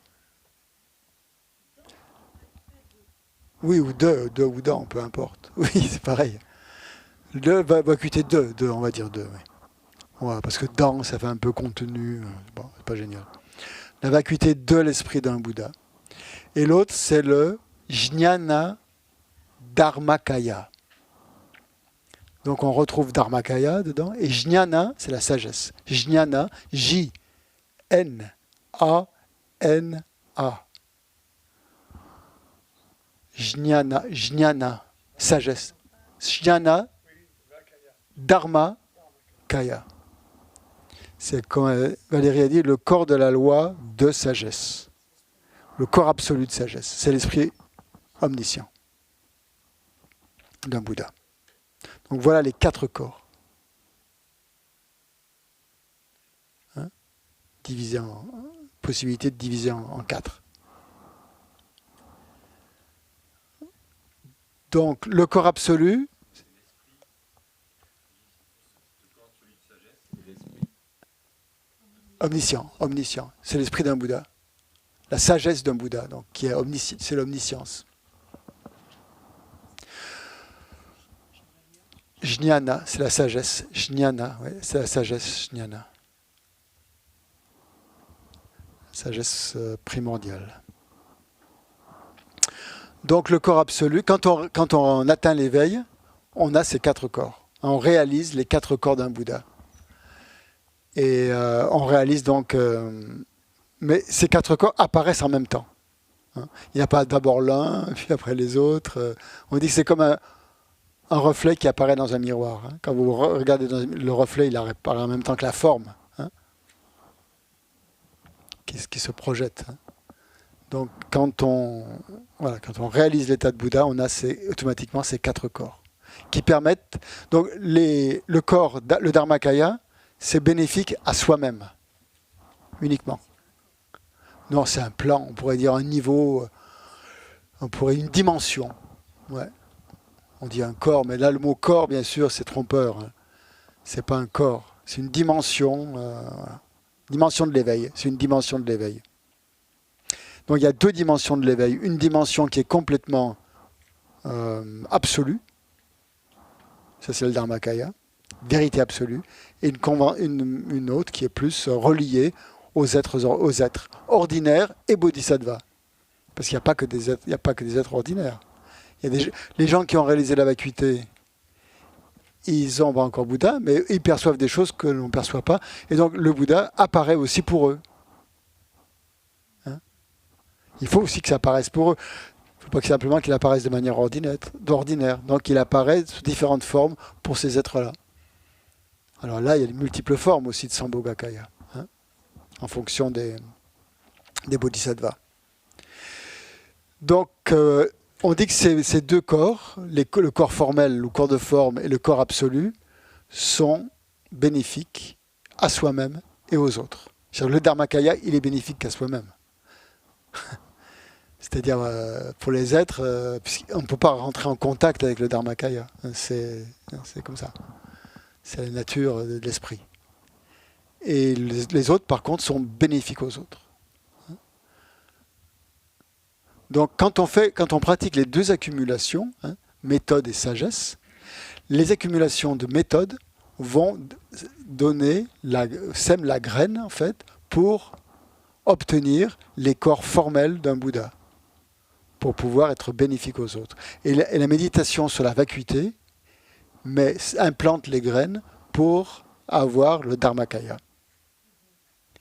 A: Oui, ou ou dans, peu importe. Oui, c'est pareil. Le vacuité de, on va dire de. Oui. Voilà, parce que dans, ça fait un peu contenu. Bon, c'est pas génial. La vacuité de l'esprit d'un Bouddha. Et l'autre, c'est le Jnana Dharmakaya. Donc on retrouve Dharmakaya dedans. Et Jnana, c'est la sagesse. Jnana, J-N-A-N-A. Jnana, sagesse. Jnana, Dharma, Kaya. C'est comme Valérie a dit, le corps de la loi de sagesse. Le corps absolu de sagesse. C'est l'esprit omniscient d'un Bouddha. Donc voilà les 4 corps. Hein? Possibilité de diviser en 4. Donc le corps absolu, omniscient, c'est l'esprit d'un Bouddha, la sagesse d'un Bouddha, donc qui est c'est l'omniscience. Jnana, c'est la sagesse. Jnana, ouais, c'est la sagesse, jnana. Sagesse primordiale. Donc le corps absolu, quand on atteint l'éveil, on a ces 4 corps. On réalise les 4 corps d'un Bouddha. Et on réalise donc... mais ces 4 corps apparaissent en même temps. Hein. Il n'y a pas d'abord l'un, puis après les autres. On dit que c'est comme un reflet qui apparaît dans un miroir. Hein. Quand vous regardez dans le reflet, il apparaît en même temps que la forme. Hein, qui se projette. Hein. Donc quand on réalise l'état de Bouddha, on a automatiquement ces 4 corps qui permettent... Donc le corps, le Dharmakaya, c'est bénéfique à soi-même, uniquement. Non, c'est un plan, on pourrait dire un niveau, une dimension. Ouais. On dit un corps, mais là le mot corps, bien sûr, c'est trompeur. Hein. C'est pas un corps, c'est une dimension, dimension de l'éveil. C'est une dimension de l'éveil. Donc il y a 2 dimensions de l'éveil. Une dimension qui est complètement absolue, ça c'est le Dharmakaya, vérité absolue, et une autre qui est plus reliée aux êtres ordinaires et bodhisattvas. Parce qu'il n'y a pas que des êtres ordinaires. Les gens qui ont réalisé la vacuité, ils ont encore Bouddha, mais ils perçoivent des choses que l'on ne perçoit pas. Et donc le Bouddha apparaît aussi pour eux. Hein? Il faut aussi que ça apparaisse pour eux. Il ne faut pas que simplement qu'il apparaisse de manière ordinaire. Donc il apparaît sous différentes formes pour ces êtres-là. Alors là, il y a de multiples formes aussi de Sambhogakaya, hein, en fonction des bodhisattvas. Donc, on dit que ces 2 corps, le corps formel, le corps de forme et le corps absolu, sont bénéfiques à soi-même et aux autres. Le Dharmakaya, il est bénéfique qu'à soi-même. C'est-à-dire, pour les êtres, on ne peut pas rentrer en contact avec le Dharmakaya. C'est comme ça. C'est la nature de l'esprit. Et les autres, par contre, sont bénéfiques aux autres. Donc quand on pratique les deux accumulations, hein, méthode et sagesse, les accumulations de méthode vont sèment la graine en fait pour obtenir les corps formels d'un Bouddha, pour pouvoir être bénéfique aux autres. Et la méditation sur la vacuité implante les graines pour avoir le Dharmakaya,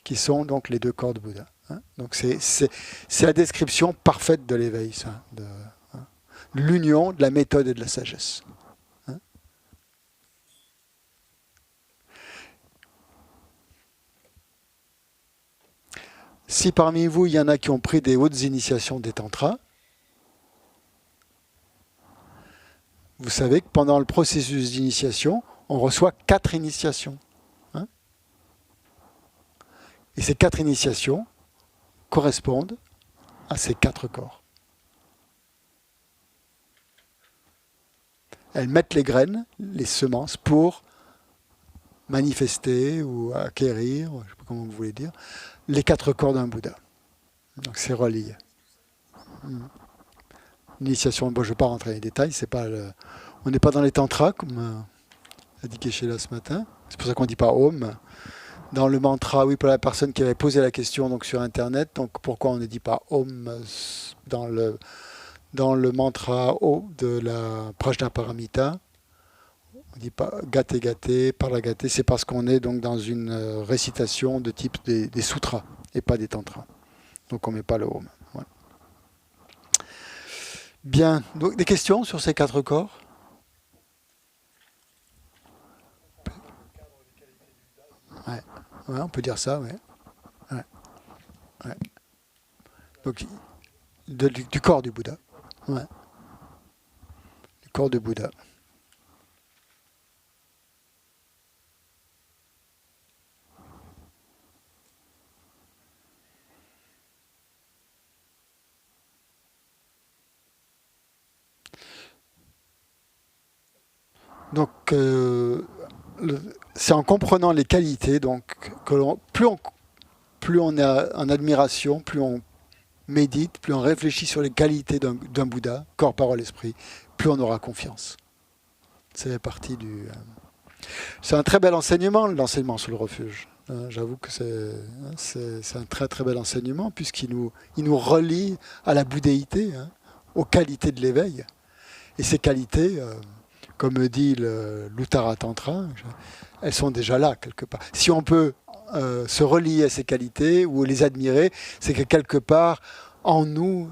A: qui sont donc les deux corps de Bouddha. Hein. Donc c'est la description parfaite de l'éveil, ça, l'union de la méthode et de la sagesse. Hein. Si parmi vous, il y en a qui ont pris des hautes initiations des tantras, vous savez que pendant le processus d'initiation, on reçoit 4 initiations. Hein. Et ces 4 initiations correspondent à ces 4 corps. Elles mettent les graines, les semences, pour manifester ou acquérir, je ne sais pas comment vous voulez dire, les 4 corps d'un Bouddha. Donc c'est relié. L'initiation, bon, je ne vais pas rentrer dans les détails, on n'est pas dans les tantras, comme a dit Geshe-la ce matin. C'est pour ça qu'on ne dit pas Om. Dans le mantra, oui, pour la personne qui avait posé la question donc, sur Internet, donc pourquoi on ne dit pas Om dans le mantra O de la Prajnaparamita, on ne dit pas Gate Gate, Parla Gate, c'est parce qu'on est donc dans une récitation de type des sutras et pas des tantras. Donc on ne met pas le Om. Voilà. Bien, donc des questions sur ces 4 corps? Ouais. Ouais, on peut dire ça, ouais. Ouais. Ouais. Donc, du corps du Bouddha. Ouais. Du corps du Bouddha. Donc, c'est en comprenant les qualités donc, que plus on est en admiration, plus on médite, plus on réfléchit sur les qualités d'un Bouddha, corps, parole, esprit, plus on aura confiance. C'est partie c'est un très bel enseignement, l'enseignement sur le refuge. J'avoue que c'est un très très bel enseignement puisqu'il nous relie à la bouddhéité, hein, aux qualités de l'éveil. Et ces qualités, comme dit l'Uttara Tantra, elles sont déjà là quelque part. Si on peut se relier à ces qualités ou les admirer, c'est que quelque part, en nous,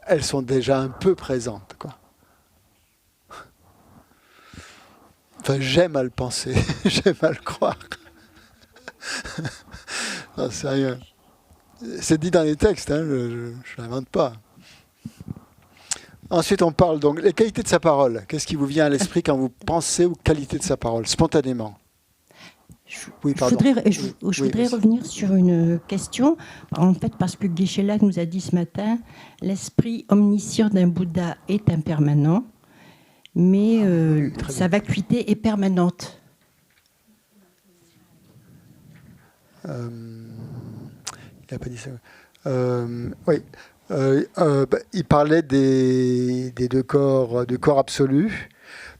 A: elles sont déjà un peu présentes, quoi. Enfin, j'aime à le penser, j'aime à le croire. Non, sérieux. C'est dit dans les textes, hein, je ne l'invente pas. Ensuite, on parle donc les qualités de sa parole. Qu'est-ce qui vous vient à l'esprit quand vous pensez aux qualités de sa parole, spontanément? Oui, pardon.
G: Je voudrais revenir sur une question. En fait, parce que Geshe-la nous a dit ce matin, l'esprit omniscient d'un Bouddha est impermanent, mais sa vacuité est permanente.
A: Il n'a pas dit ça. Oui. Il parlait des 2 corps, du corps absolu.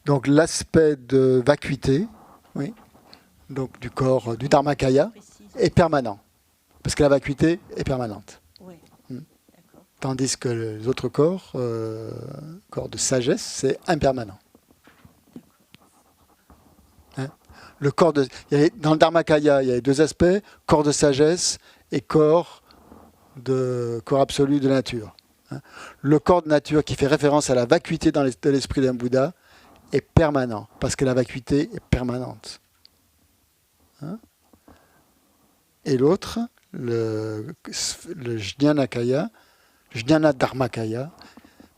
A: Donc l'aspect de vacuité, oui. Donc du corps, du Dharmakaya, est permanent. Parce que la vacuité est permanente.
G: Oui.
A: Tandis que les autres corps, corps de sagesse, c'est impermanent. Hein? Dans le Dharmakaya, il y a les 2 aspects, corps de sagesse et corps absolu de nature. Hein? Le corps de nature qui fait référence à la vacuité de l'esprit d'un Bouddha est permanent, parce que la vacuité est permanente. Hein? Et l'autre, le Jnanakaya, Jnana Dharmakaya,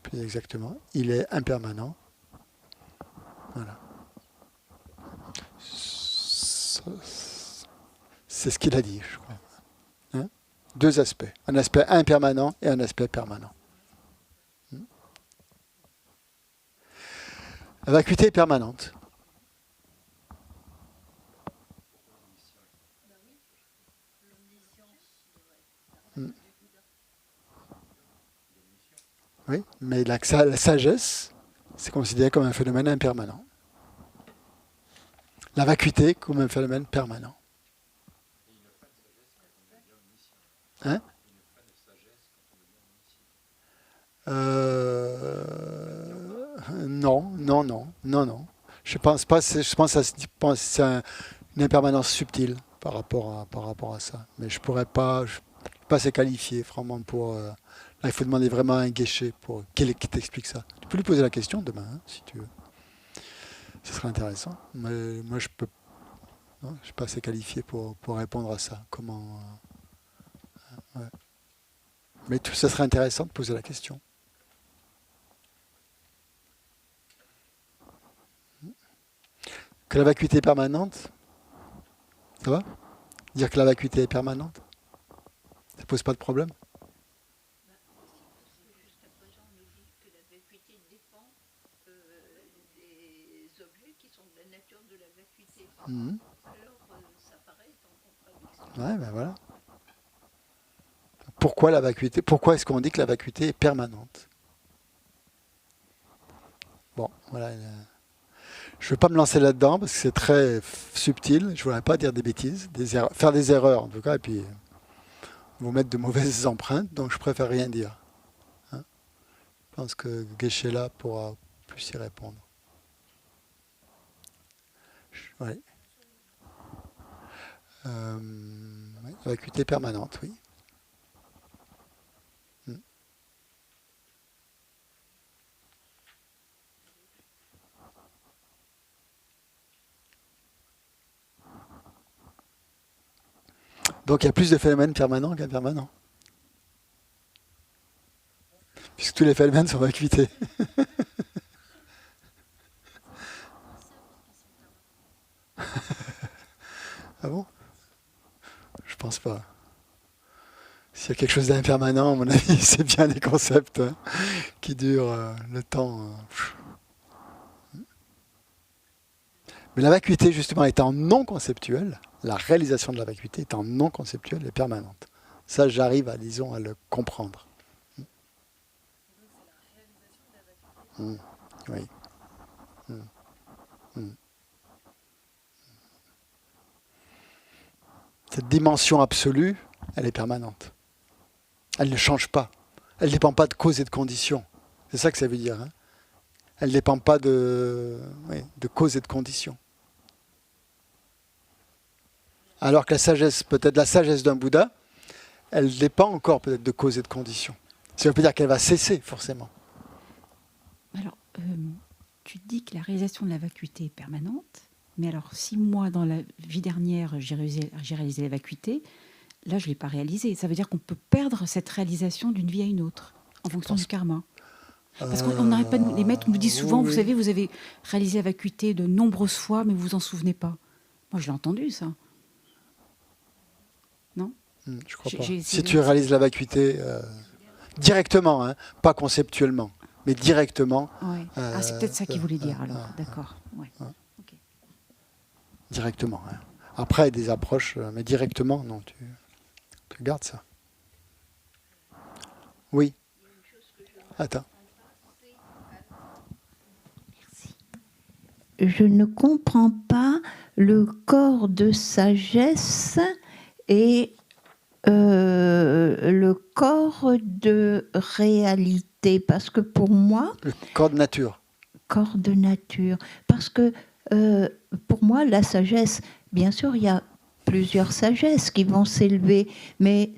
A: plus exactement, il est impermanent. Voilà. C'est ce qu'il a dit, je crois. Hein? 2 aspects. Un aspect impermanent et un aspect permanent. La vacuité est permanente. Oui, mais la sagesse, c'est considéré comme un phénomène impermanent. La vacuité comme un phénomène permanent. Hein? Non. Je pense pas. Je pense que c'est une impermanence subtile par rapport à ça. Mais je pourrais pas. Je suis pas assez qualifié, vraiment, pour. Là, il faut demander vraiment à un guéché pour qui t'explique ça. Tu peux lui poser la question demain, hein, si tu veux. Ce serait intéressant. Mais moi, je peux. Non, je suis pas assez qualifié pour répondre à ça. Comment. Ouais. Mais ça serait intéressant de poser la question. Que la vacuité est permanente, ça va? Dire que la vacuité est permanente, ça ne pose pas de problème?
D: Jusqu'à présent, on nous dit que la vacuité dépend des objets qui sont de la nature de la vacuité. Alors, ça paraît être en contradiction.
A: Ouais, ben voilà. Pourquoi la vacuité? Pourquoi est-ce qu'on dit que la vacuité est permanente? Bon, voilà. Je ne vais pas me lancer là-dedans parce que c'est très subtil. Je ne voudrais pas dire des bêtises, faire des erreurs en tout cas, et puis vous mettre de mauvaises empreintes. Donc je préfère rien dire. Hein? Je pense que Geshe-la pourra plus y répondre. Ouais. Vacuité permanente, oui. Donc il y a plus de phénomènes permanents qu'impermanents. Puisque tous les phénomènes sont vacuités. Ah bon? Je pense pas. S'il y a quelque chose d'impermanent, à mon avis, c'est bien les concepts qui durent le temps. Mais la vacuité, justement, étant non conceptuelle, la réalisation de la vacuité étant non conceptuelle et permanente. Ça, j'arrive à, disons, à le comprendre. Oui. Cette dimension absolue, elle est permanente. Elle ne change pas. Elle ne dépend pas de cause et de condition. C'est ça que ça veut dire. Hein. Elle ne dépend pas de cause et de condition. Alors que la sagesse, peut-être la sagesse d'un Bouddha, elle dépend encore peut-être de cause et de condition. Ça ne veut pas dire qu'elle va cesser, forcément.
B: Alors, tu dis que la réalisation de la vacuité est permanente, mais alors si moi, dans la vie dernière, j'ai réalisé la vacuité, là, je ne l'ai pas réalisée. Ça veut dire qu'on peut perdre cette réalisation d'une vie à une autre, en fonction du karma. Parce qu'on n'arrête pas de... Les maîtres nous disent souvent,
A: oui.
B: vous savez, vous avez réalisé la vacuité de nombreuses fois, mais vous vous en souvenez pas. Moi, je l'ai entendu, ça. Non?
A: Je crois pas. Si tu réalises la vacuité directement, hein, pas conceptuellement, mais directement.
B: Ouais. C'est peut-être ça qu'il voulait dire, alors. D'accord. Ouais. Okay.
A: Directement. Hein. Après, des approches, mais directement, non, tu gardes ça. Oui. Attends.
E: Je ne comprends pas le corps de sagesse et le corps de réalité. Parce que pour moi...
A: Le corps de nature.
E: Corps de nature. Parce que pour moi, la sagesse, bien sûr, il y a plusieurs sagesses qui vont s'élever, mais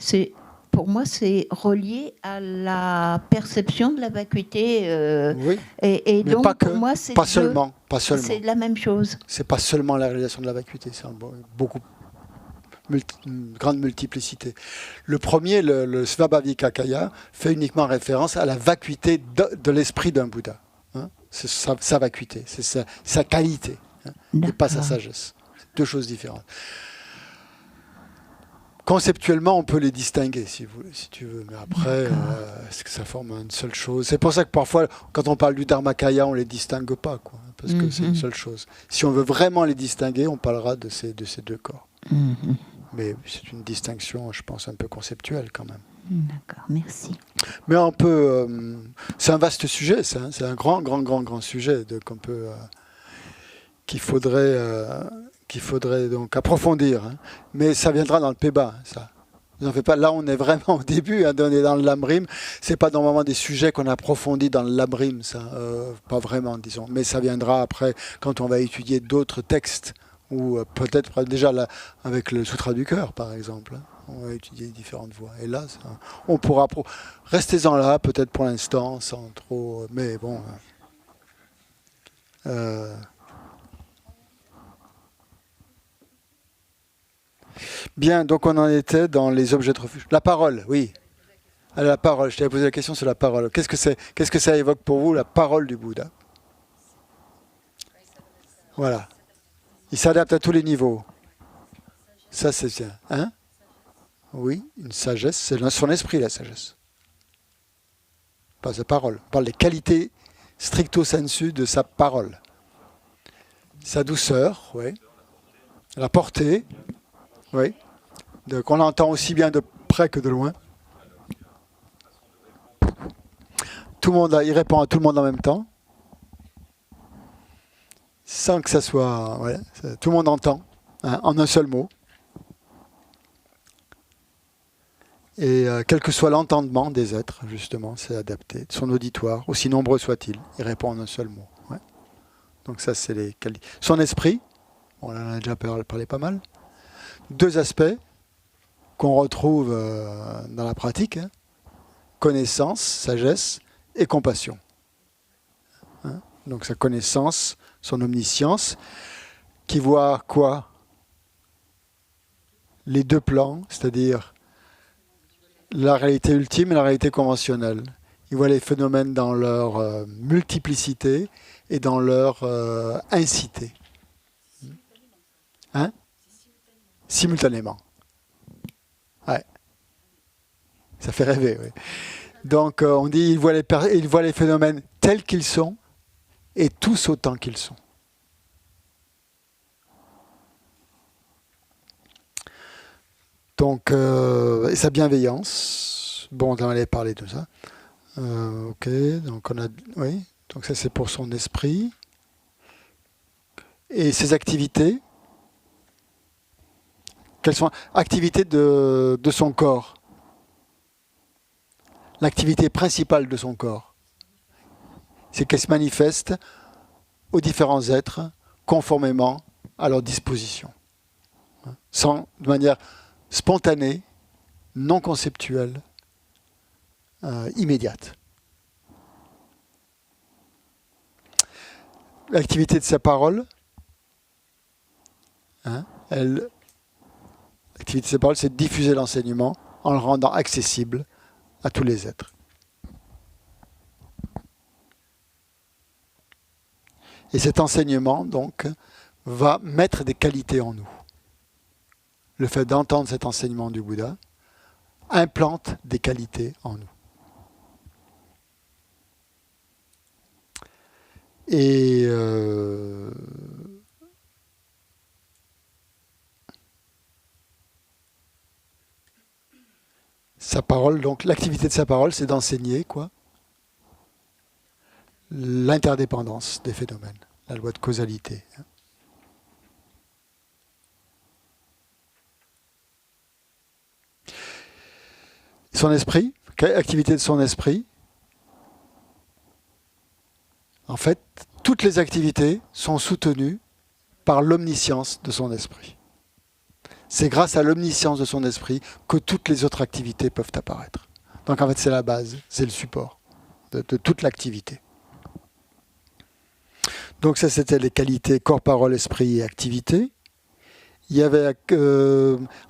E: pour moi, c'est relié à la perception de la vacuité.
A: Oui.
E: Et donc,
A: pas
E: pour moi, c'est
A: pas seulement.
E: C'est la même chose.
A: C'est pas seulement la réalisation de la vacuité, c'est une grande multiplicité. Le premier, le Svabhavikakaya, fait uniquement référence à la vacuité de l'esprit d'un Bouddha. Hein, c'est sa vacuité, c'est sa qualité, hein, et pas sa sagesse. C'est deux choses différentes. Conceptuellement, on peut les distinguer, si tu veux, mais après, est-ce que ça forme une seule chose? C'est pour ça que parfois, quand on parle du Dharmakaya, on ne les distingue pas, quoi, parce que c'est une seule chose. Si on veut vraiment les distinguer, on parlera de ces deux corps. Mais c'est une distinction, je pense, un peu conceptuelle quand même.
E: D'accord, merci.
A: Mais on peut... c'est un vaste sujet, ça, hein, c'est un grand sujet qu'il faudrait donc approfondir. Hein. Mais ça viendra dans le PEBA, ça. Vous en faites pas. Là, on est vraiment au début, hein, on est dans le Lamrim. C'est pas normalement des sujets qu'on approfondit dans le Lamrim, ça. Pas vraiment, disons. Mais ça viendra après, quand on va étudier d'autres textes, ou peut-être déjà là, avec le Sutra du cœur, par exemple. Hein. On va étudier différentes voies. Et là, ça, on pourra... Restez-en là, peut-être pour l'instant, sans trop... Mais bon... Bien, donc on en était dans les objets de refuge. La parole, oui. Alors, la parole, je t'avais posé la question sur la parole. Qu'est-ce que ça évoque pour vous, la parole du Bouddha? Voilà. Il s'adapte à tous les niveaux. Ça, c'est bien. Hein? Oui, une sagesse, c'est son esprit, la sagesse. Pas sa parole. On parle des qualités stricto sensu de sa parole. Sa douceur, oui. La portée, oui. Qu'on entend aussi bien de près que de loin. Tout le monde, il répond à tout le monde en même temps. Sans que ça soit... Ouais, tout le monde entend, hein, en un seul mot. Et quel que soit l'entendement des êtres, justement, c'est adapté. Son auditoire, aussi nombreux soit-il, il répond en un seul mot. Ouais. Donc ça, c'est les qualités. Son esprit, on en a déjà parlé pas mal. 2 aspects qu'on retrouve dans la pratique, hein. Connaissance, sagesse et compassion. Hein. Donc sa connaissance, son omniscience, qui voit quoi? Les 2 plans, c'est-à-dire la réalité ultime et la réalité conventionnelle. Il voit les phénomènes dans leur multiplicité et dans leur incité. Hein? Simultanément. Ouais. Ça fait rêver, oui. Donc on dit il voit les phénomènes tels qu'ils sont et tous autant qu'ils sont. Donc, et sa bienveillance, bon, on en allait parler de ça. Ok, donc on a, oui, donc ça c'est pour son esprit. Et ses activités, quelles sont activités de son corps? L'activité principale de son corps, c'est qu'elle se manifeste aux différents êtres conformément à leur disposition, de manière spontanée, non conceptuelle, immédiate. L'activité de sa parole, hein, l'activité de sa parole, c'est de diffuser l'enseignement en le rendant accessible à tous les êtres. Et cet enseignement, donc, va mettre des qualités en nous. Le fait d'entendre cet enseignement du Bouddha implante des qualités en nous. Et sa parole, donc l'activité de sa parole, c'est d'enseigner quoi? L'interdépendance des phénomènes, la loi de causalité. Son esprit, activité de son esprit. En fait, toutes les activités sont soutenues par l'omniscience de son esprit. C'est grâce à l'omniscience de son esprit que toutes les autres activités peuvent apparaître. Donc en fait, c'est la base, c'est le support de toute l'activité. Donc ça, c'était les qualités corps, parole, esprit et activité. Il y avait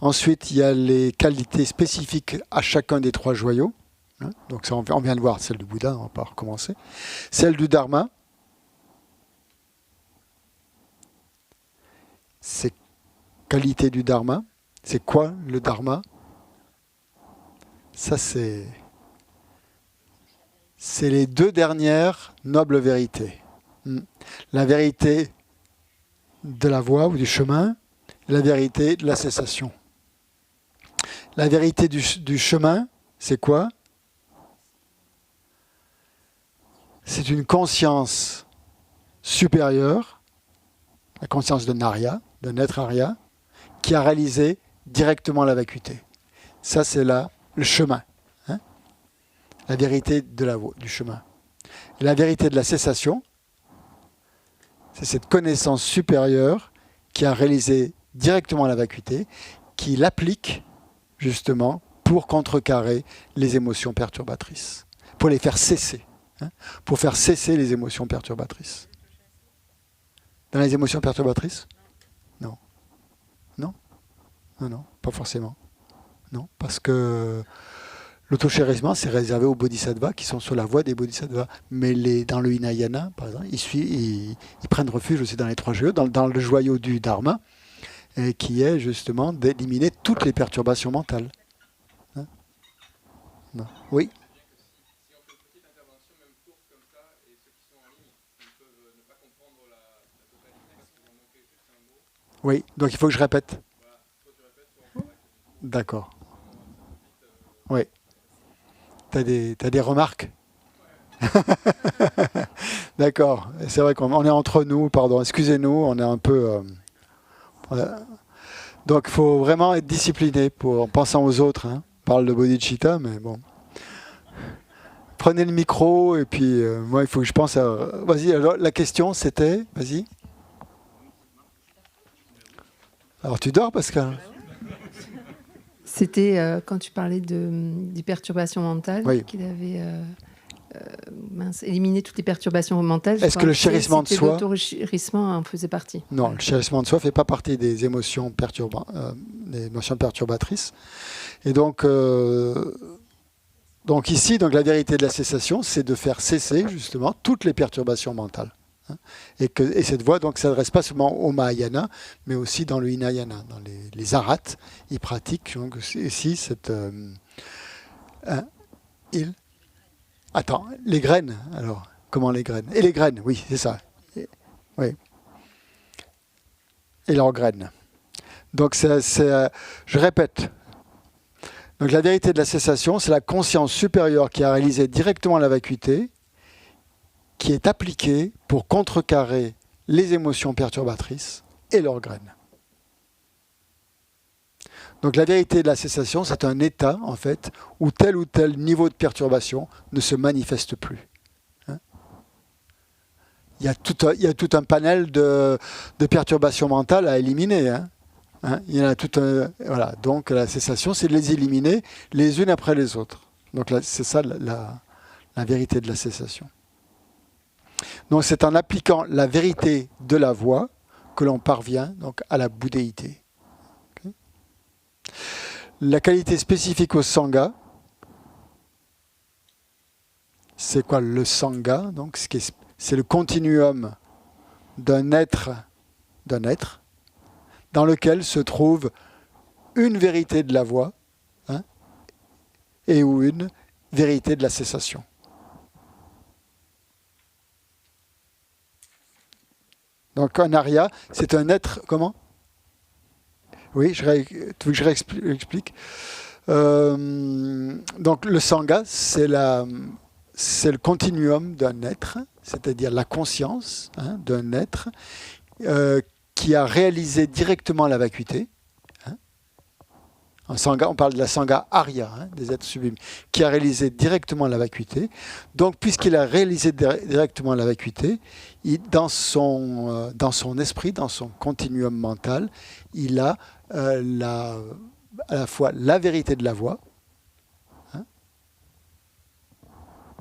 A: ensuite, il y a les qualités spécifiques à chacun des 3 joyaux. Hein, donc ça, on vient de voir celle du Bouddha, on va pas recommencer. Celle du Dharma. C'est qualité du Dharma. C'est quoi le Dharma? Ça, c'est les 2 dernières nobles vérités. La vérité de la voie ou du chemin, la vérité de la cessation. La vérité du chemin, c'est quoi? C'est une conscience supérieure, la conscience de Narya, d'un être Arya, qui a réalisé directement la vacuité. Ça, c'est là le chemin. Hein, la vérité de du chemin. Et la vérité de la cessation, c'est cette connaissance supérieure qui a réalisé directement la vacuité, qui l'applique justement pour contrecarrer les émotions perturbatrices, pour les faire cesser, hein, pour faire cesser les émotions perturbatrices. Dans les émotions perturbatrices? Non. Non? Non, non, pas forcément. Non, parce que l'autochérissement, c'est réservé aux bodhisattvas qui sont sur la voie des bodhisattvas. Mais dans le Hinayana, par exemple, ils prennent refuge aussi dans les trois joyaux, dans le joyau du Dharma, qui est justement d'éliminer toutes les perturbations mentales. Hein? Non. Oui. Oui, donc il faut que je répète. D'accord. Oui. T'as des remarques? D'accord. C'est vrai qu'on est entre nous, pardon, excusez-nous, on est un peu... Donc il faut vraiment être discipliné en pensant aux autres. Hein. On parle de bodhicitta, mais bon. Prenez le micro et puis moi il faut que je pense à... Vas-y, alors la question c'était... Vas-y. Alors tu dors, Pascal?
H: C'était quand tu parlais des perturbations mentales,
A: oui.
H: Qu'il avait éliminé toutes les perturbations mentales.
A: Est-ce que le chérissement de soi...
H: L'auto-chérissement en faisait partie?
A: Non, le chérissement de soi ne fait pas partie des émotions, perturbatrices. Et donc ici, la vérité de la cessation, c'est de faire cesser justement toutes les perturbations mentales. Hein, et cette voie ne s'adresse pas seulement au Mahayana, mais aussi dans le Hinayana, dans les arhats. Ils pratiquent donc, ici cette... Attends, les graines, alors, comment les graines? Et les graines, oui, c'est ça. Oui. Et leurs graines. Donc, je répète. Donc, la vérité de la cessation, c'est la conscience supérieure qui a réalisé directement la vacuité, qui est appliquée pour contrecarrer les émotions perturbatrices et leurs graines. Donc la vérité de la cessation, c'est un état, en fait, où tel ou tel niveau de perturbation ne se manifeste plus. Hein, il y a tout un panel de perturbations mentales à éliminer. Hein, il y en a tout un... Voilà. Donc la cessation, c'est de les éliminer les unes après les autres. Donc c'est ça la vérité de la cessation. Donc c'est en appliquant la vérité de la voie que l'on parvient donc, à la bouddhéité. Okay. La qualité spécifique au Sangha, c'est quoi le Sangha? Donc c'est le continuum d'un être dans lequel se trouve une vérité de la voie, hein, et ou une vérité de la cessation. Donc un Arya, c'est un être, comment? Oui, tu veux que je réexplique? Donc le Sangha, c'est le continuum d'un être, c'est-à-dire la conscience, hein, d'un être qui a réalisé directement la vacuité. Hein. En Sangha, on parle de la Sangha Arya, hein, des êtres sublimes, qui a réalisé directement la vacuité. Donc puisqu'il a réalisé directement la vacuité, dans son esprit, dans son continuum mental, il a à la fois la vérité de la voie, hein,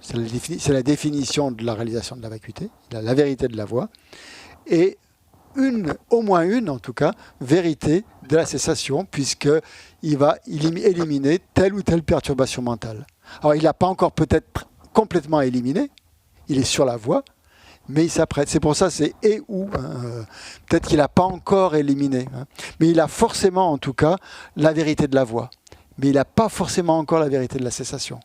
A: c'est la définition de la réalisation de la vacuité, il a la vérité de la voie, et au moins une en tout cas, vérité de la cessation, puisqu'il va éliminer telle ou telle perturbation mentale. Alors il n'a pas encore peut-être complètement éliminé, il est sur la voie, mais il s'apprête. C'est pour ça, c'est et ou. Hein. Peut-être qu'il n'a pas encore éliminé. Hein. Mais il a forcément, en tout cas, la vérité de la voie. Mais il n'a pas forcément encore la vérité de la cessation.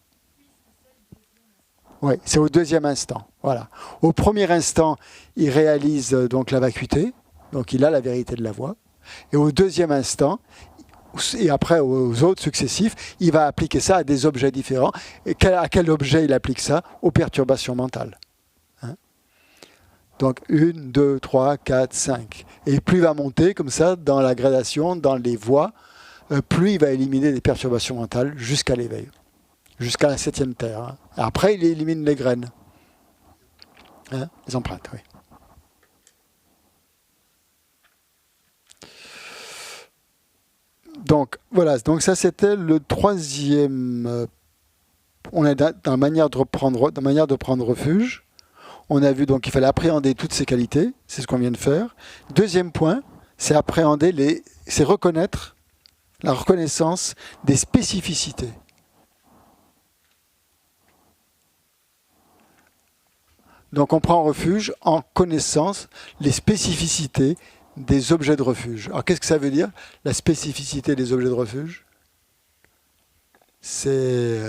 A: Oui, c'est au deuxième instant. Voilà. Au premier instant, il réalise donc la vacuité. Donc il a la vérité de la voie. Et au deuxième instant, et après aux autres successifs, il va appliquer ça à des objets différents. Et à quel objet il applique ça? Aux perturbations mentales. Hein? Donc 1, 2, 3, 4, 5. Et plus il va monter comme ça dans la gradation, dans les voies, plus il va éliminer des perturbations mentales jusqu'à l'éveil, jusqu'à la 7e terre. Hein. Après, il élimine les graines, hein, les empreintes, oui. Donc voilà, donc ça c'était le troisième. On est dans la manière de prendre refuge. On a vu donc qu'il fallait appréhender toutes ces qualités, c'est ce qu'on vient de faire. Deuxième point, c'est appréhender c'est reconnaître la reconnaissance des spécificités. Donc on prend refuge en connaissant les spécificités des objets de refuge. Alors qu'est-ce que ça veut dire, la spécificité des objets de refuge? C'est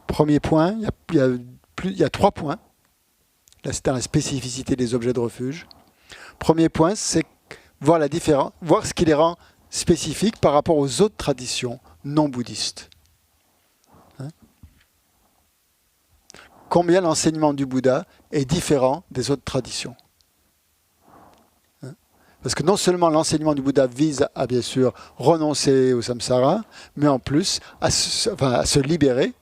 A: premier point, il y a 3 points. Là c'est la spécificité des objets de refuge. Premier point, c'est voir la différence, voir ce qui les rend spécifiques par rapport aux autres traditions non bouddhistes. Hein? Combien l'enseignement du Bouddha est différent des autres traditions? Parce que non seulement l'enseignement du Bouddha vise à, bien sûr, renoncer au samsara, mais en plus à se libérer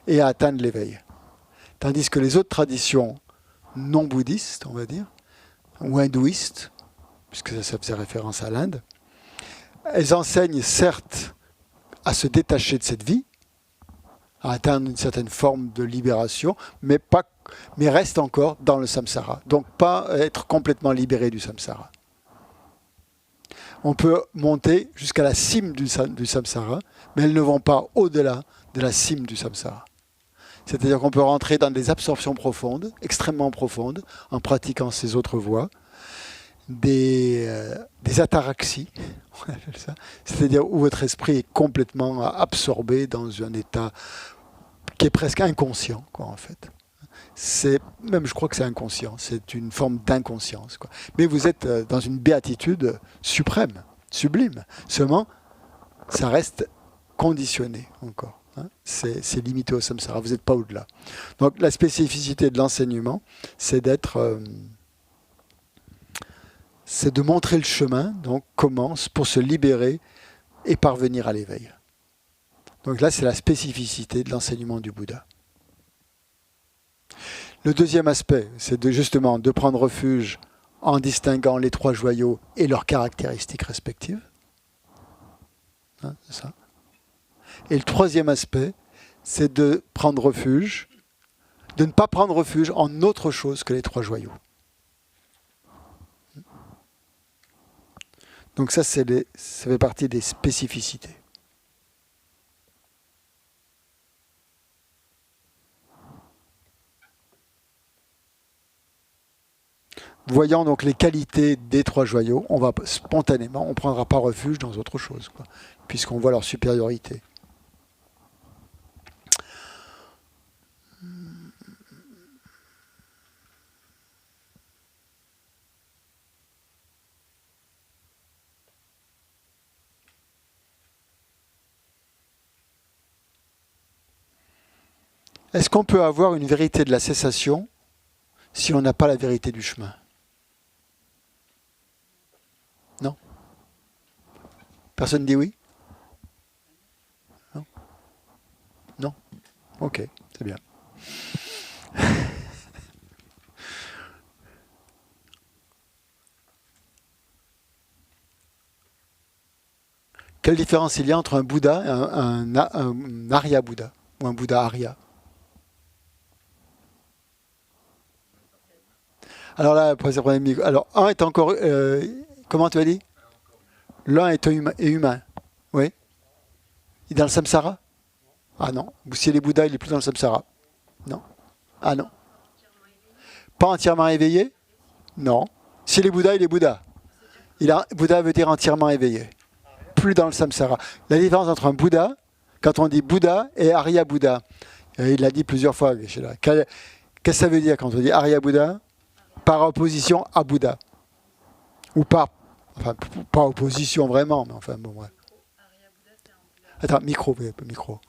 A: et à atteindre l'éveil. Tandis que les autres traditions non bouddhistes, on va dire, ou hindouistes, puisque ça faisait référence à l'Inde, elles enseignent certes à se détacher de cette vie, à atteindre une certaine forme de libération, mais restent encore dans le samsara. Donc pas être complètement libéré du samsara. On peut monter jusqu'à la cime du samsara, mais elles ne vont pas au-delà de la cime du samsara. C'est-à-dire qu'on peut rentrer dans des absorptions profondes, extrêmement profondes, en pratiquant ces autres voies, des ataraxies, on appelle ça, c'est-à-dire où votre esprit est complètement absorbé dans un état qui est presque inconscient, quoi, en fait. Même je crois que c'est inconscient, c'est une forme d'inconscience, quoi. Mais vous êtes dans une béatitude suprême, sublime. Seulement, ça reste conditionné encore. Hein. C'est limité au samsara, vous n'êtes pas au-delà. Donc la spécificité de l'enseignement, c'est de montrer le chemin, donc comment pour se libérer et parvenir à l'éveil. Donc là, c'est la spécificité de l'enseignement du Bouddha. Le deuxième aspect, c'est justement de prendre refuge en distinguant les 3 joyaux et leurs caractéristiques respectives. Hein, c'est ça. Et le troisième aspect, c'est de prendre refuge, de ne pas prendre refuge en autre chose que les 3 joyaux. Donc ça fait partie des spécificités. Voyant donc les qualités des 3 joyaux, on va spontanément, on ne prendra pas refuge dans autre chose, quoi, puisqu'on voit leur supériorité. Est-ce qu'on peut avoir une vérité de la cessation si on n'a pas la vérité du chemin? Non? Personne dit oui? Non? Non? Ok, c'est bien. Quelle différence il y a entre un Bouddha et un Arya Bouddha, ou un Bouddha Arya? Alors là, alors un est encore... comment tu as dit? L'un est humain. Oui. Il est dans le samsara? Ah non. Si il est Bouddha, il est plus dans le samsara. Non. Ah non. Pas entièrement éveillé? Non. S'il est Bouddha, il est Bouddha. Bouddha veut dire entièrement éveillé. Plus dans le samsara. La différence entre un Bouddha, quand on dit Bouddha, et Arya Bouddha. Il l'a dit plusieurs fois. Qu'est-ce que ça veut dire quand on dit Arya Bouddha? Par opposition à Bouddha. Ou par Enfin, pas opposition vraiment, mais enfin, bon, ouais. Attends, micro, micro.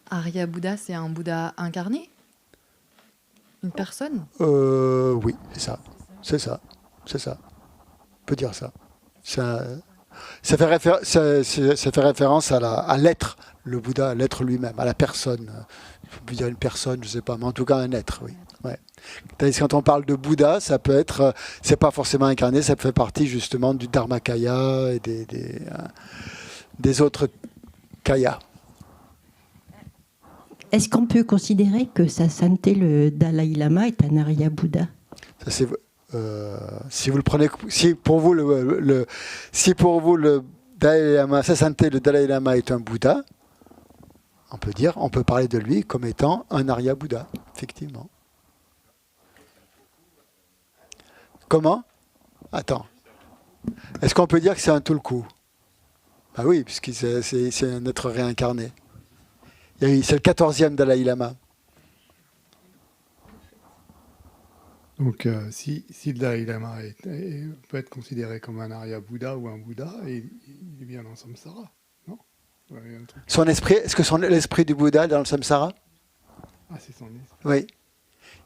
I: Arya Bouddha, c'est un Bouddha incarné? Une personne?
A: Oui, c'est ça. C'est ça. C'est ça. On peut dire ça. Ça fait référence à l'être, le Bouddha, à l'être lui-même, à la personne. On peut dire une personne, je ne sais pas, mais en tout cas un être, oui. Ouais. Tandis que quand on parle de Bouddha, ça peut être, c'est pas forcément incarné, ça fait partie justement du Dharmakaya et des autres kayas.
G: Est-ce qu'on peut considérer que Sa Sainteté le Dalai Lama est un Arya Bouddha?
A: Ça, c'est, si vous le prenez, si pour vous le Dalai Lama, Sa Sainteté le Dalai Lama est un Bouddha, on peut parler de lui comme étant un Arya Bouddha, effectivement. Comment? Attends. Est-ce qu'on peut dire que c'est un Tulku? Ah oui, puisque c'est un être réincarné. C'est le 14e Dalai Lama.
J: Donc, si le Dalai Lama peut être considéré comme un Arya Bouddha ou un Bouddha, il est bien dans Samsara, non? Ouais, il y a un truc.
A: Son esprit, est-ce que l'esprit du Bouddha est dans le samsara?
J: Ah, c'est son esprit.
A: Oui.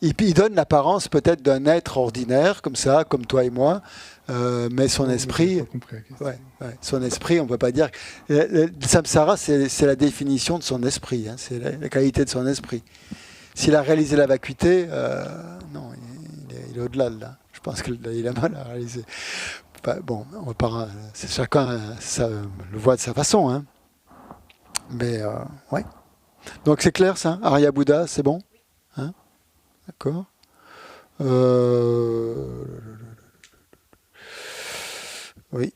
A: Il donne l'apparence peut-être d'un être ordinaire, comme ça, comme toi et moi, mais son esprit,
J: J'ai pas compris la question.
A: ouais, son esprit, on ne peut pas dire. Le samsara, c'est la définition de son esprit, hein, c'est la qualité de son esprit. S'il a réalisé la vacuité, non, il est au-delà de là. Je pense que le Dalai Lama l'a réalisé. Bon, on va pas, chacun le voit de sa façon, hein. Mais ouais. Donc c'est clair ça, Arya Bouddha, c'est bon, hein? D'accord. Oui.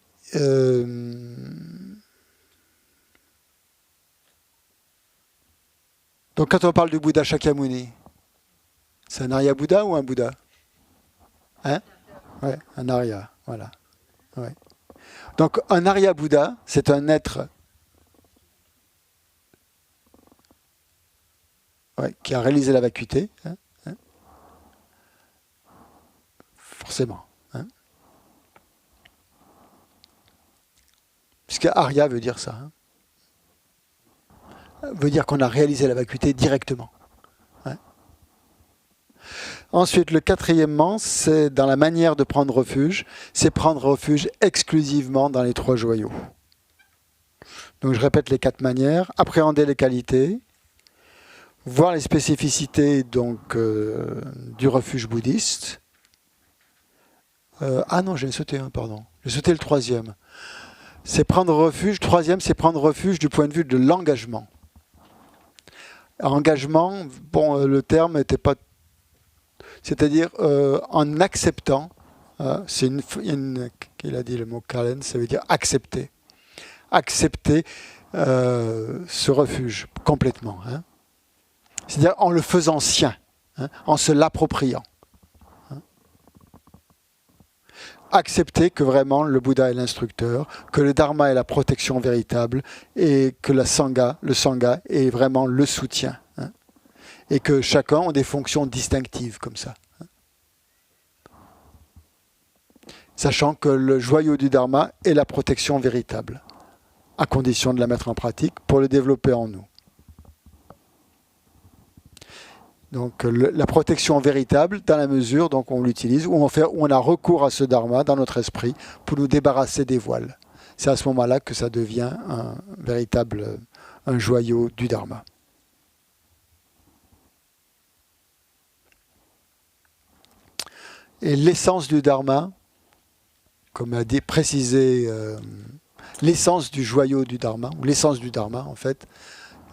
A: Donc quand on parle du Bouddha Shakyamuni, c'est un Arya Bouddha ou un Bouddha? Hein? Ouais, un Arya, voilà. Ouais. Donc un Arya Bouddha, c'est un être qui a réalisé la vacuité, hein? Forcément. Hein? Puisque Arya veut dire ça. Hein? Veut dire qu'on a réalisé la vacuité directement. Hein? Ensuite, le quatrièmement, c'est dans la manière de prendre refuge, c'est prendre refuge exclusivement dans les trois joyaux. Donc je répète les quatre manières. Appréhender les qualités, voir les spécificités donc, du refuge bouddhiste. Ah non, j'ai sauté un, pardon. J'ai sauté le troisième. C'est prendre refuge. Troisième, c'est prendre refuge du point de vue de l'engagement. Engagement, bon, le terme n'était pas... C'est-à-dire en acceptant, il a dit le mot Kalen, ça veut dire accepter. Accepter ce refuge complètement. Hein. C'est-à-dire en le faisant sien, hein, en se l'appropriant. Hein. Accepter que vraiment le Bouddha est l'instructeur, que le Dharma est la protection véritable et que le Sangha est vraiment le soutien. Hein. Et que chacun a des fonctions distinctives comme ça. Hein. Sachant que le joyau du Dharma est la protection véritable, à condition de la mettre en pratique pour le développer en nous. Donc la protection véritable, dans la mesure donc on l'utilise, où on a recours à ce dharma dans notre esprit pour nous débarrasser des voiles. C'est à ce moment-là que ça devient un joyau du dharma. Et l'essence du dharma, comme a précisé l'essence du joyau du dharma, ou l'essence du dharma en fait,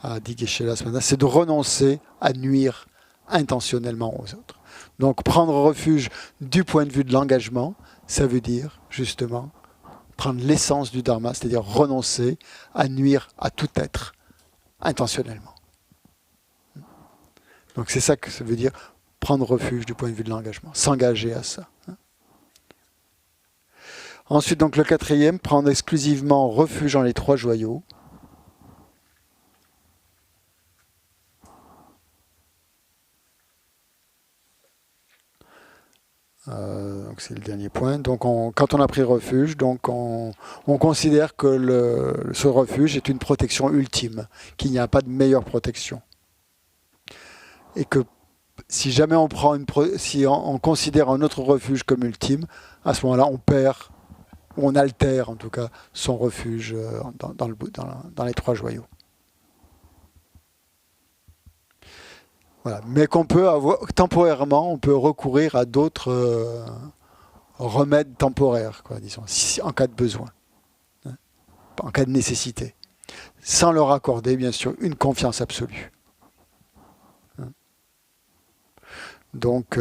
A: a dit Geshe-la ce matin, c'est de renoncer à nuire intentionnellement aux autres. Donc prendre refuge du point de vue de l'engagement, ça veut dire justement prendre l'essence du dharma, c'est-à-dire renoncer à nuire à tout être intentionnellement. Donc c'est ça que ça veut dire prendre refuge du point de vue de l'engagement, s'engager à ça. Ensuite, donc le quatrième, prendre exclusivement refuge dans les trois joyaux. Donc c'est le dernier point. Donc quand on a pris refuge, donc on considère que ce refuge est une protection ultime, qu'il n'y a pas de meilleure protection. Et que si jamais si on considère un autre refuge comme ultime, à ce moment-là on perd, ou on altère en tout cas, son refuge dans les 3 joyaux. Voilà. Mais qu'on peut avoir, temporairement, on peut recourir à d'autres remèdes temporaires, quoi, disons, en cas de besoin, hein, en cas de nécessité, sans leur accorder, bien sûr, une confiance absolue. Hein. Donc,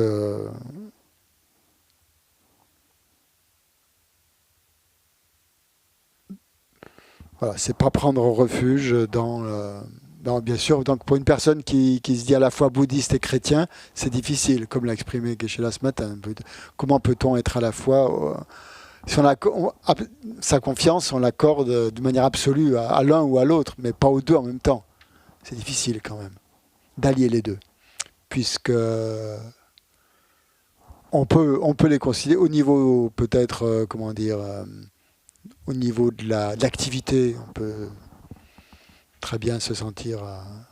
A: voilà, c'est pas prendre refuge non, bien sûr, donc pour une personne qui se dit à la fois bouddhiste et chrétien, c'est difficile, comme l'a exprimé Geshe-la ce matin. Comment peut-on être à la fois... sa confiance, on l'accorde de manière absolue à l'un ou à l'autre, mais pas aux deux en même temps. C'est difficile quand même d'allier les deux, puisque on peut les considérer au niveau peut-être, au niveau de l'activité, on peut très bien se sentir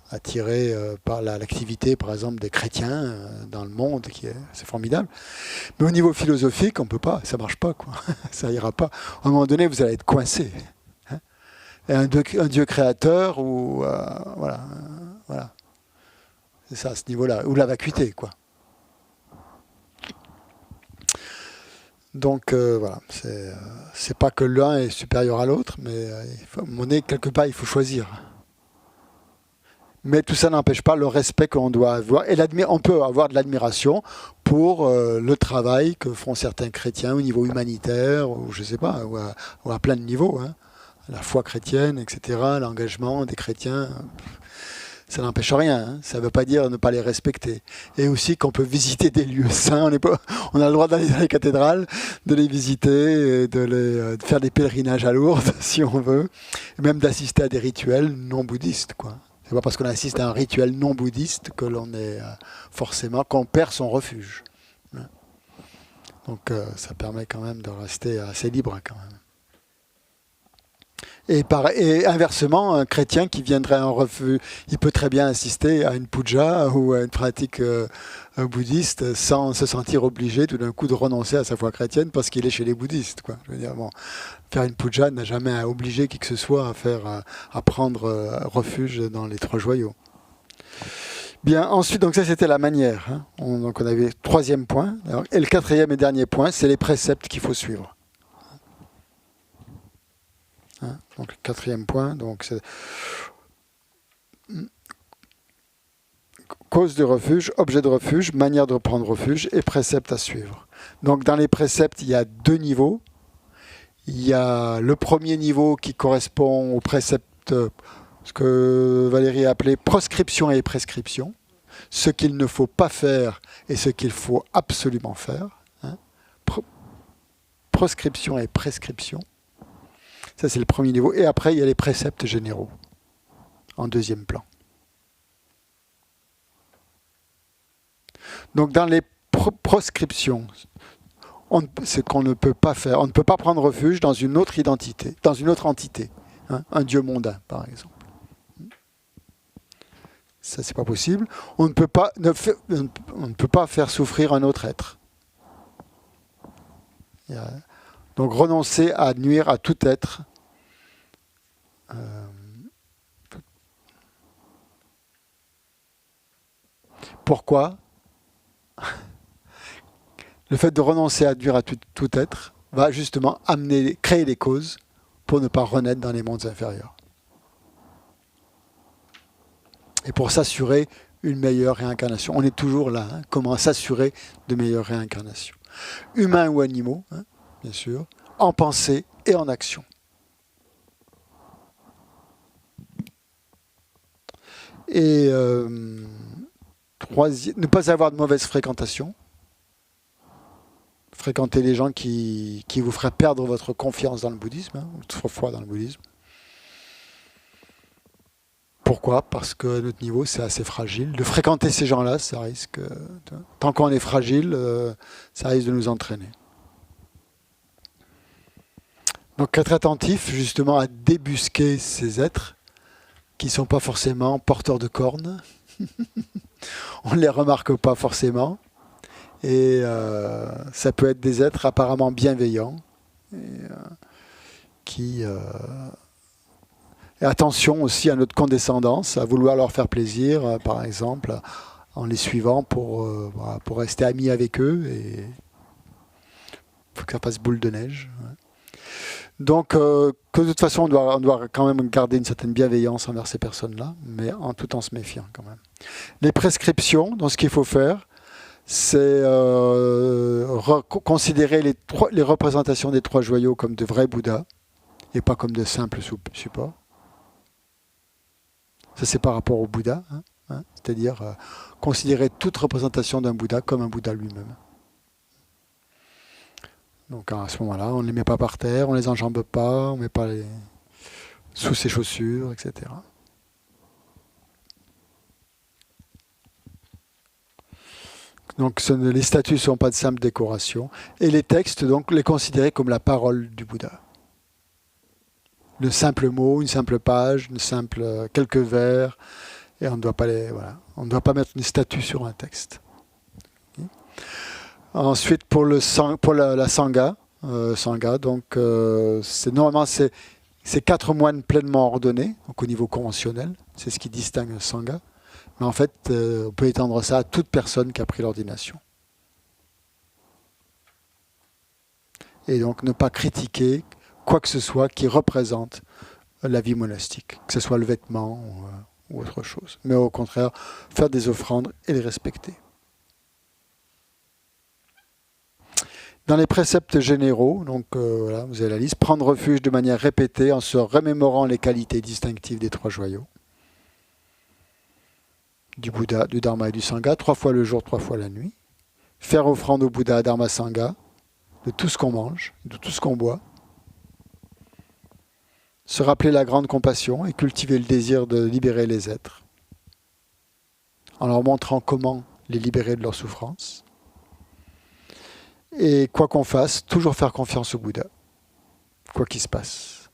A: attiré par l'activité, par exemple, des chrétiens dans le monde, c'est formidable. Mais au niveau philosophique, on peut pas, ça marche pas, quoi. Ça ira pas. À un moment donné, vous allez être coincé. Hein. Et un Dieu créateur, ou voilà. C'est ça, à ce niveau-là, ou la vacuité, quoi. Donc voilà, c'est pas que l'un est supérieur à l'autre, mais à un moment donné, quelque part, il faut choisir. Mais tout ça n'empêche pas le respect que l'on doit avoir. Et on peut avoir de l'admiration pour le travail que font certains chrétiens au niveau humanitaire, ou je sais pas, ou à plein de niveaux. Hein. La foi chrétienne, etc., l'engagement des chrétiens, ça n'empêche rien. Hein. Ça ne veut pas dire ne pas les respecter. Et aussi qu'on peut visiter des lieux saints. On a le droit d'aller dans les cathédrales, de les visiter, de faire des pèlerinages à Lourdes, si on veut, et même d'assister à des rituels non bouddhistes, quoi. C'est pas parce qu'on assiste à un rituel non bouddhiste que l'on est qu'on perd son refuge. Donc ça permet quand même de rester assez libre quand même. Et inversement, un chrétien qui viendrait à un refuge, il peut très bien assister à une puja ou à une pratique bouddhiste sans se sentir obligé tout d'un coup de renoncer à sa foi chrétienne parce qu'il est chez les bouddhistes, quoi. Je veux dire, bon, faire une puja n'a jamais obligé qui que ce soit à prendre refuge dans les 3 joyaux. Bien, ensuite, donc ça c'était la manière. Hein. Donc on avait le 3e point. Et le 4e et dernier point, c'est les préceptes qu'il faut suivre. Hein, donc le 4e point, donc c'est cause de refuge, objet de refuge, manière de prendre refuge et préceptes à suivre. Donc dans les préceptes, il y a 2 niveaux. Il y a le premier niveau qui correspond au précepte, ce que Valérie a appelé proscription et prescription, ce qu'il ne faut pas faire et ce qu'il faut absolument faire. Hein. Proscription et prescription. Ça, c'est le premier niveau. Et après, il y a les préceptes généraux, en 2e plan. Donc, dans les proscriptions, c'est qu'on ne peut pas faire. On ne peut pas prendre refuge dans une autre identité, dans une autre entité. Hein, un dieu mondain, par exemple. Ça, c'est pas possible. On ne peut pas faire souffrir un autre être. Donc renoncer à nuire à tout être. Pourquoi ? Le fait de renoncer à nuire à tout être va justement créer les causes pour ne pas renaître dans les mondes inférieurs. Et pour s'assurer une meilleure réincarnation. On est toujours là. Hein, comment s'assurer de meilleures réincarnations. Humains ou animaux, hein, bien sûr, en pensée et en action. Et ne pas avoir de mauvaise fréquentation. Fréquenter les gens qui vous feraient perdre votre confiance dans le bouddhisme, hein, votre foi dans le bouddhisme. Pourquoi? Parce que notre niveau, c'est assez fragile. De fréquenter ces gens-là, ça risque, tant qu'on est fragile, ça risque de nous entraîner. Donc être attentif justement à débusquer ces êtres qui ne sont pas forcément porteurs de cornes. On ne les remarque pas forcément. Et ça peut être des êtres apparemment bienveillants. Et attention aussi à notre condescendance, à vouloir leur faire plaisir, par exemple, en les suivant pour rester amis avec eux. Et il faut que ça fasse boule de neige. Ouais. Donc, que de toute façon, on doit quand même garder une certaine bienveillance envers ces personnes-là, mais tout en se méfiant quand même. Les prescriptions, dans ce qu'il faut faire, c'est considérer les représentations des 3 joyaux comme de vrais Bouddhas, et pas comme de simples supports. Ça, c'est par rapport au Bouddha, c'est-à-dire considérer toute représentation d'un Bouddha comme un Bouddha lui-même. Donc à ce moment-là, on ne les met pas par terre, on ne les enjambe pas, on ne met pas sous ses chaussures, etc. Donc les statues ne sont pas de simples décorations. Et les textes, donc, les considérer comme la parole du Bouddha. Le simple mot, une simple page, quelques vers, et on ne doit pas on ne doit pas mettre une statue sur un texte. Ensuite, pour la sangha, donc normalement c'est 4 moines pleinement ordonnés, donc au niveau conventionnel, c'est ce qui distingue un sangha. Mais en fait, on peut étendre ça à toute personne qui a pris l'ordination. Et donc ne pas critiquer quoi que ce soit qui représente la vie monastique, que ce soit le vêtement ou autre chose. Mais au contraire, faire des offrandes et les respecter. Dans les préceptes généraux, donc voilà, vous avez la liste, prendre refuge de manière répétée en se remémorant les qualités distinctives des 3 joyaux. Du Bouddha, du Dharma et du Sangha, 3 fois le jour, 3 fois la nuit. Faire offrande au Bouddha, Dharma, Sangha, de tout ce qu'on mange, de tout ce qu'on boit. Se rappeler la grande compassion et cultiver le désir de libérer les êtres, en leur montrant comment les libérer de leur souffrance. Et quoi qu'on fasse, toujours faire confiance au Bouddha, quoi qu'il se passe.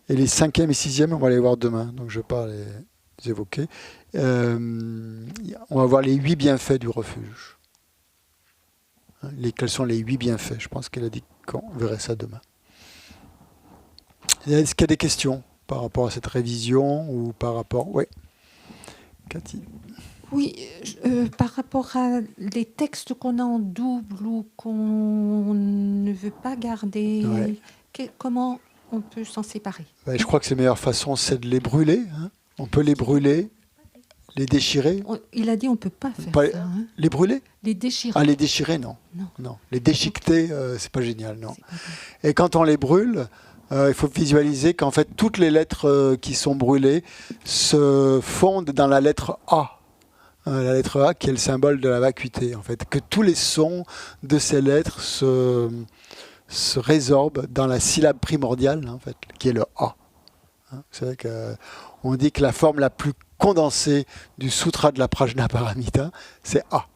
A: Et les 5e et 6e, on va les voir demain, donc je ne vais pas les évoquer. On va voir les 8 bienfaits du refuge. Quels sont les 8 bienfaits? Je pense qu'elle a dit qu'on verrait ça demain. Est-ce qu'il y a des questions par rapport à cette révision ou par rapport... Oui, Cathy.
B: Oui, par rapport à les textes qu'on a en double ou qu'on ne veut pas garder, comment on peut s'en séparer?
A: Je crois que la meilleure façon, c'est de les brûler. On peut les brûler, les déchirer.
B: Il a dit on ne peut pas faire ça.
A: Les brûler?
B: Les déchirer.
A: Ah, les déchirer, non. Les déchiqueter, c'est pas génial, non. Et quand on les brûle, il faut visualiser qu'en fait, toutes les lettres qui sont brûlées se fondent dans la lettre A. La lettre A qui est le symbole de la vacuité, en fait. Que tous les sons de ces lettres se résorbent dans la syllabe primordiale, en fait, qui est le A. Vous savez qu'on dit que la forme la plus condensée du sutra de la Prajnaparamita, c'est A.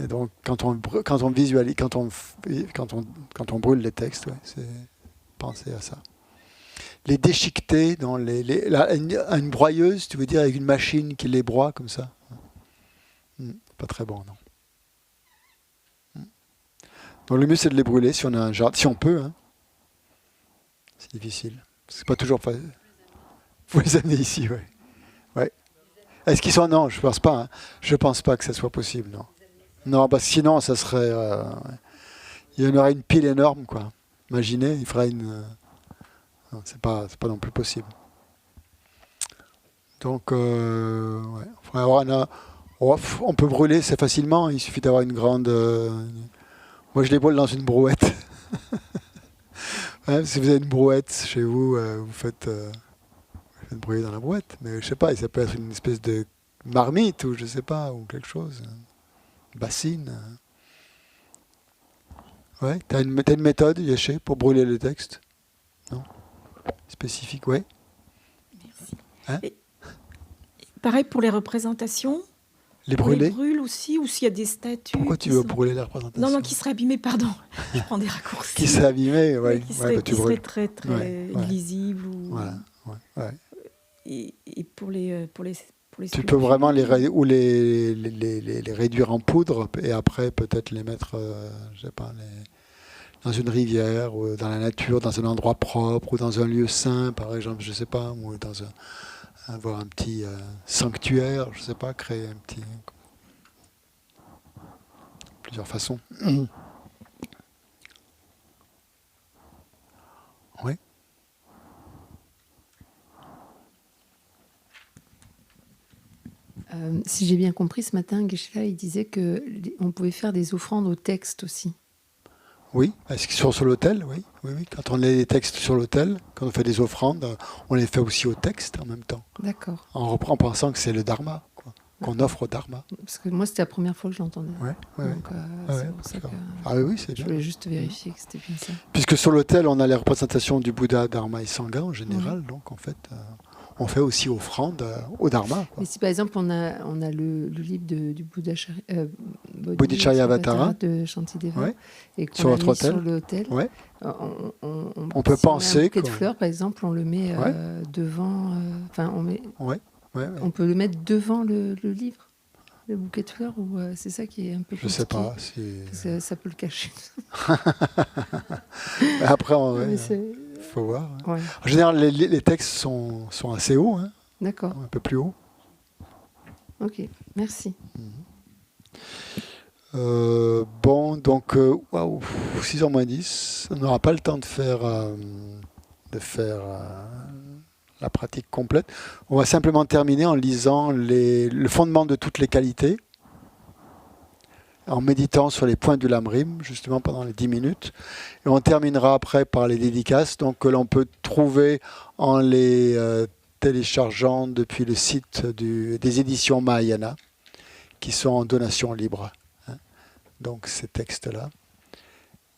A: Et donc, quand on visualise, quand on brûle les textes, c'est penser à ça. Les déchiqueter dans une broyeuse, tu veux dire, avec une machine qui les broie comme ça. Pas très bon, non. Donc le mieux, c'est de les brûler si on a un jardin, si on peut. C'est difficile. C'est pas toujours facile. Vous les amenez ici, oui. Ouais. Est-ce qu'ils sont... Non, je pense pas. Je pense pas que ça soit possible, non. Non, parce que sinon, ça serait... il y en aurait une pile énorme, quoi. Imaginez, il ferait une... Non, c'est pas non plus possible. Donc, on peut brûler, c'est facilement. Il suffit d'avoir une grande... Moi, je les brûle dans une brouette. Si vous avez une brouette chez vous, vous faites brûler dans la brouette. Mais je sais pas, ça peut être une espèce de marmite ou je sais pas, ou quelque chose. Une bassine. Ouais, t'as une méthode, Yéché, pour brûler le texte? Non? spécifiques, oui.
K: Merci.
A: Hein?
K: Pareil pour les représentations.
A: Les
K: On les
A: brûler?
K: brûle aussi, ou s'il y a des statues.
A: Pourquoi tu veux brûler la représentation?
K: Non, qui seraient abîmées, pardon. Je prends des raccourcis.
A: Qui seraient abîmées, oui.
K: Qui seraient
A: tu brûles.
K: très, très illisibles. Ou...
A: Voilà. Ouais.
K: Et pour les
A: tu peux vraiment les réduire en poudre et après peut-être les mettre, je sais pas, dans une rivière ou dans la nature, dans un endroit propre ou dans un lieu saint, par exemple, je sais pas, ou avoir un petit sanctuaire, je sais pas, créer un petit... Plusieurs façons. Oui.
H: Si j'ai bien compris, ce matin, Geshe-la, il disait qu'on pouvait faire des offrandes au texte aussi.
A: Oui, est-ce qu'ils sont sur l'autel? Oui. Quand on met les textes sur l'autel, quand on fait des offrandes, on les fait aussi au texte en même temps.
H: D'accord.
A: En pensant que c'est le dharma, qu'on offre au dharma.
H: Parce que moi, c'était la première fois que je l'entendais.
A: C'est pour ça que... Ah oui, c'est bien.
H: Je voulais juste vérifier que c'était bien ça.
A: Puisque sur l'autel, on a les représentations du Bouddha, Dharma et Sangha en général, donc en fait... on fait aussi offrande au Dharma.
H: Mais si par exemple on a le livre du
A: Bodhicharyavatara
H: de Shantideva et qu'on
A: sur
H: l'a mis sur l'autel,
A: on peut penser
H: un bouquet de fleurs par exemple, on le met devant. On peut le mettre devant le livre, le bouquet de fleurs, ou c'est ça qui est un peu compliqué.
A: Je sais pas.
H: Ça peut le cacher.
A: Après, il faut voir. Ouais. En général, les textes sont assez hauts. Hein.
H: D'accord.
A: Un peu plus hauts.
H: Ok, merci.
A: Bon, donc, 6h moins 10. On n'aura pas le temps de faire la pratique complète. On va simplement terminer en lisant le fondement de toutes les qualités, en méditant sur les points du Lamrim, justement pendant les 10 minutes. Et on terminera après par les dédicaces, donc que l'on peut trouver en les téléchargeant depuis le site des éditions Mahayana, qui sont en donation libre. Hein. Donc ces textes-là.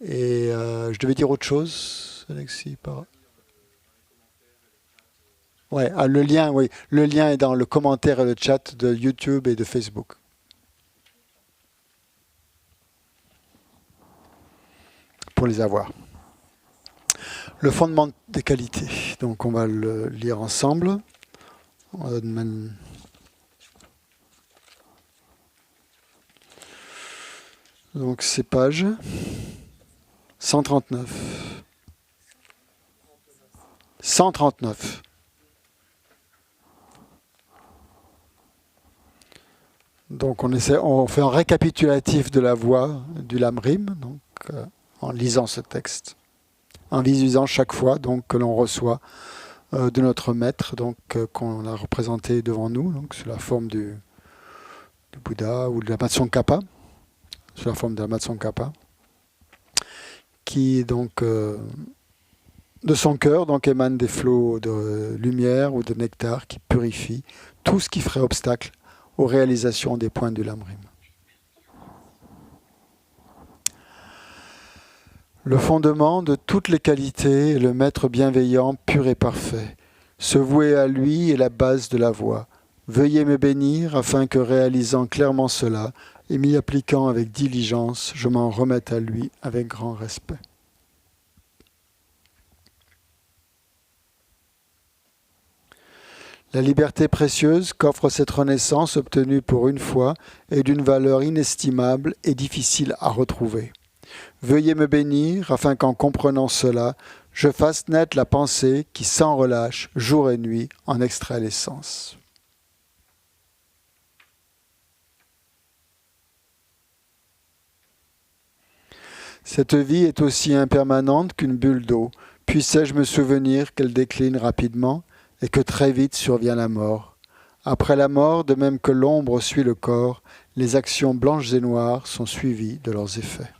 A: Et je devais dire autre chose, Alexis, Ouais, le lien est dans le commentaire et le chat de YouTube et de Facebook. Pour les avoir. Le fondement des qualités. Donc on va le lire ensemble. Donc c'est page 139. 139. Donc on fait un récapitulatif de la voix du Lamrim, donc en lisant ce texte, en visualisant chaque fois donc que l'on reçoit de notre maître, donc qu'on a représenté devant nous, donc sous la forme du Bouddha ou de la Matsongkhapa, sous la forme de la Matsongkhapa, qui donc de son cœur donc émane des flots de lumière ou de nectar qui purifient tout ce qui ferait obstacle aux réalisations des points du Lamrim. Le fondement de toutes les qualités est le maître bienveillant, pur et parfait. Se vouer à lui est la base de la voie. Veuillez me bénir afin que, réalisant clairement cela et m'y appliquant avec diligence, je m'en remette à lui avec grand respect. La liberté précieuse qu'offre cette renaissance obtenue pour une fois est d'une valeur inestimable et difficile à retrouver. Veuillez me bénir afin qu'en comprenant cela, je fasse naître la pensée qui, sans relâche, jour et nuit, en extrait l'essence. Cette vie est aussi impermanente qu'une bulle d'eau. Puissais-je me souvenir qu'elle décline rapidement et que très vite survient la mort. Après la mort, de même que l'ombre suit le corps, les actions blanches et noires sont suivies de leurs effets.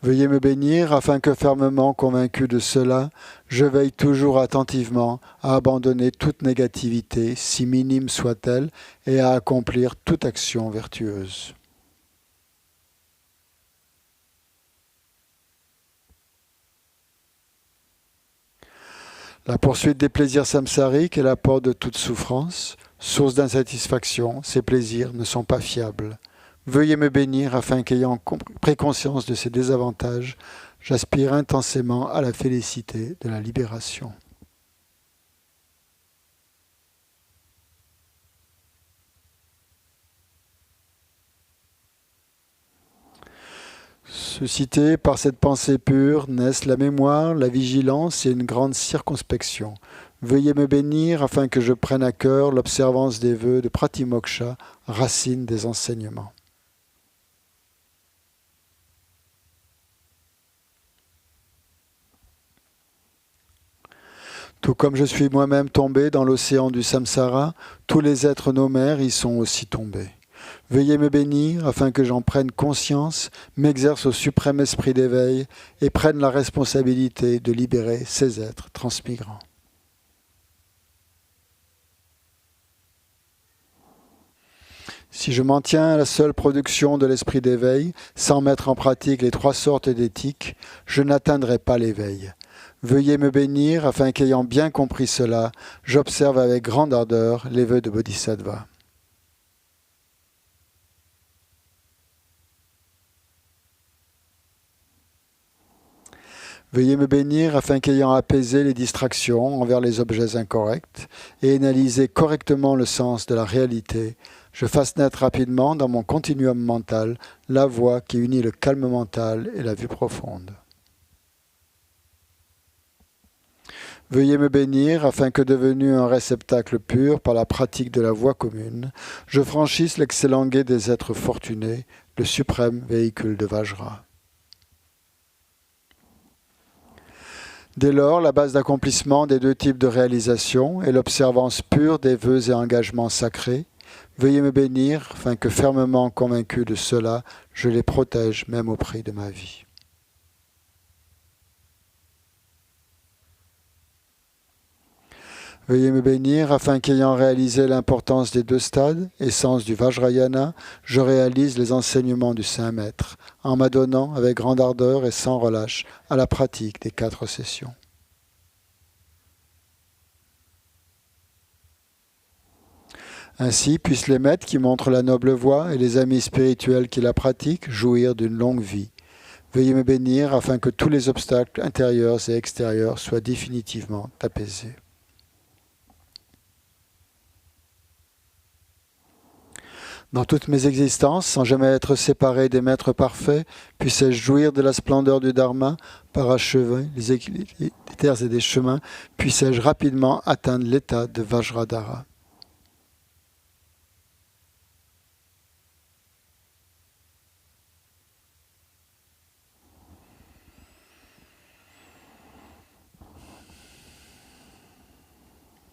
A: Veuillez me bénir afin que, fermement convaincu de cela, je veille toujours attentivement à abandonner toute négativité, si minime soit-elle, et à accomplir toute action vertueuse. La poursuite des plaisirs samsariques est la porte de toute souffrance, source d'insatisfaction, ces plaisirs ne sont pas fiables. Veuillez me bénir afin qu'ayant pris conscience de ces désavantages, j'aspire intensément à la félicité de la libération. Suscités par cette pensée pure naissent la mémoire, la vigilance et une grande circonspection. Veuillez me bénir afin que je prenne à cœur l'observance des vœux de Pratimoksha, racine des enseignements. Tout comme je suis moi-même tombé dans l'océan du samsara, tous les êtres nommaires y sont aussi tombés. Veuillez me bénir afin que j'en prenne conscience, m'exerce au suprême esprit d'éveil et prenne la responsabilité de libérer ces êtres transmigrants. Si je m'en tiens à la seule production de l'esprit d'éveil, sans mettre en pratique les 3 sortes d'éthique, je n'atteindrai pas l'éveil. Veuillez me bénir afin qu'ayant bien compris cela, j'observe avec grande ardeur les vœux de Bodhisattva. Veuillez me bénir afin qu'ayant apaisé les distractions envers les objets incorrects et analysé correctement le sens de la réalité, je fasse naître rapidement dans mon continuum mental la voie qui unit le calme mental et la vue profonde. Veuillez me bénir afin que devenu un réceptacle pur par la pratique de la voie commune, je franchisse l'excellent gué des êtres fortunés, le suprême véhicule de Vajra. Dès lors, la base d'accomplissement des 2 types de réalisation est l'observance pure des vœux et engagements sacrés. Veuillez me bénir afin que fermement convaincu de cela, je les protège même au prix de ma vie. Veuillez me bénir afin qu'ayant réalisé l'importance des 2 stades, essence du Vajrayana, je réalise les enseignements du Saint Maître, en m'adonnant avec grande ardeur et sans relâche à la pratique des 4 sessions. Ainsi puissent les maîtres qui montrent la noble voie et les amis spirituels qui la pratiquent jouir d'une longue vie. Veuillez me bénir afin que tous les obstacles intérieurs et extérieurs soient définitivement apaisés. Dans toutes mes existences, sans jamais être séparé des maîtres parfaits, puisse-je jouir de la splendeur du Dharma, parachever les équilibres des terres et des chemins, puisse-je rapidement atteindre l'état de Vajradhara.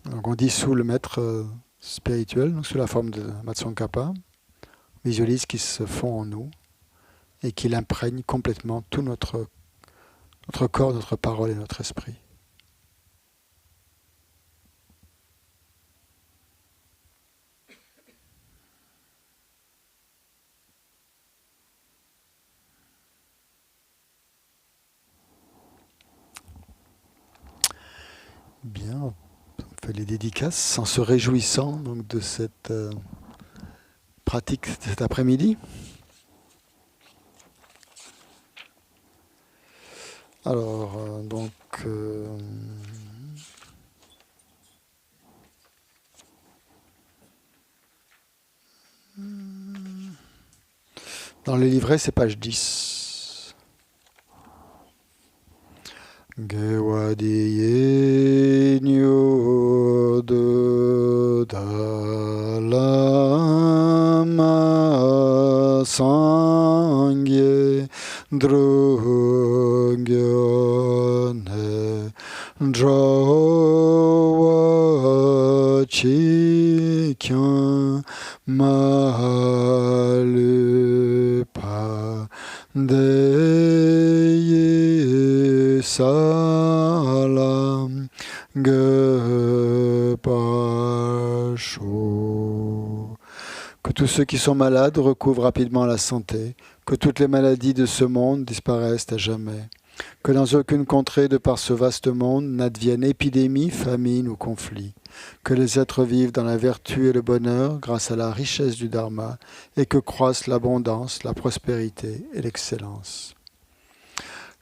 A: Donc on dissout le maître spirituel, donc sous la forme de Matsongkhapa. Visualise qui se fond en nous et qu'il imprègne complètement tout notre corps, notre parole et notre esprit. Bien, on fait les dédicaces en se réjouissant donc, de cette pratique cet après-midi. Alors, dans les livrets, c'est page 10. Gewadiye nyo do dalama sangye drogyone drawa chikyan malupa deye salam gepasho. Que tous ceux qui sont malades recouvrent rapidement la santé, que toutes les maladies de ce monde disparaissent à jamais, Que dans aucune contrée de par ce vaste monde n'advienne épidémie, famine ou conflit. Que les êtres vivent dans la vertu et le bonheur grâce à la richesse du Dharma et que croissent l'abondance, la prospérité et l'excellence.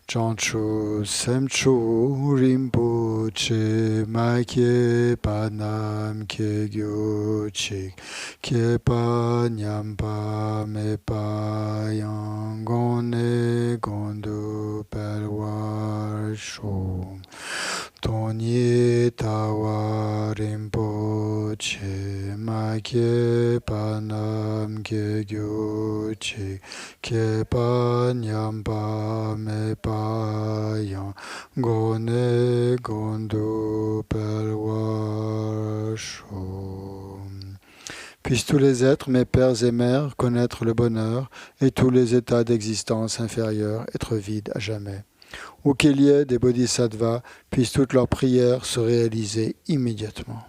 A: Chancho Semcho Rinpoche Maikye Panam Kegyo Chik Kyepa Nyampa Mepa Yangone Gondo Pelwar Shom Tonye Tawa Rinpoche Maikye Panam Kegyo Chik Kyepa Nyampa Mepa Gone Gondo Pelwa Shom. Puissent tous les êtres, mes pères et mères, connaître le bonheur et tous les états d'existence inférieurs être vides à jamais. Où qu'il y ait des bodhisattvas, puissent toutes leurs prières se réaliser immédiatement.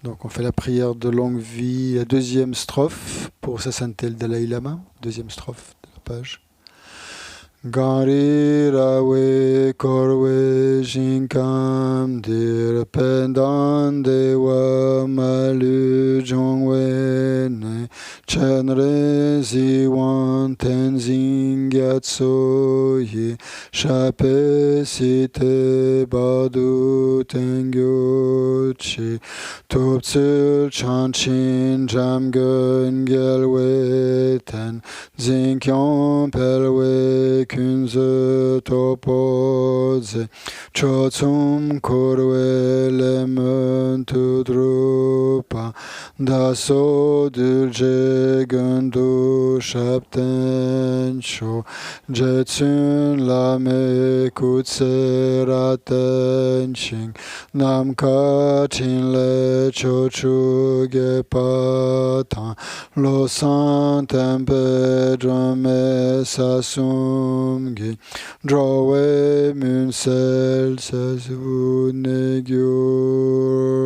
A: Donc on fait la prière de longue vie, la deuxième strophe pour sa sainteté le Dalai Lama, deuxième strophe de la page. Gari rawe korwe jinkam dir pendan dewa malu jongwe ne chenre ziwan tenzing yatso yi shape site badu tengyo chi tuptsul chanchin jamgun gelwe ten zinkyon pelwe kunze topodze chotsum korwe lemen tudrupa daso dulje gundu shapten sho jetsun lame kutseraten shing nam kachin le chochu gepatan lo santem pedrome sasum Drawe munsel sasvune gyochi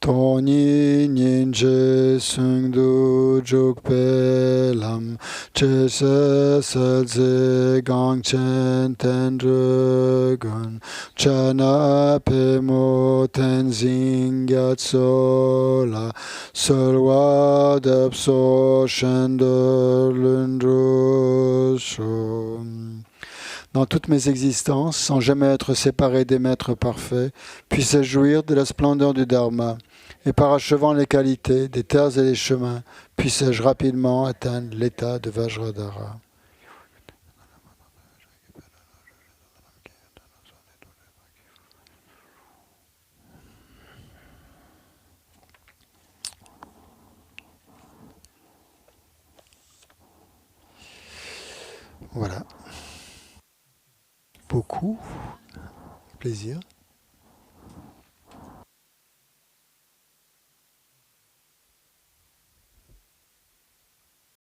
A: Toni ninje sungdu jukpelam Chese selze gangchen tendrugun Chana pemo tenzing yatsola Solwa depso shender lundrushum. Dans toutes mes existences, sans jamais être séparé des maîtres parfaits, puisse-je jouir de la splendeur du Dharma, et parachevant les qualités des terres et des chemins, puisse-je rapidement atteindre l'état de Vajradhara. Voilà. Beaucoup. Plaisir.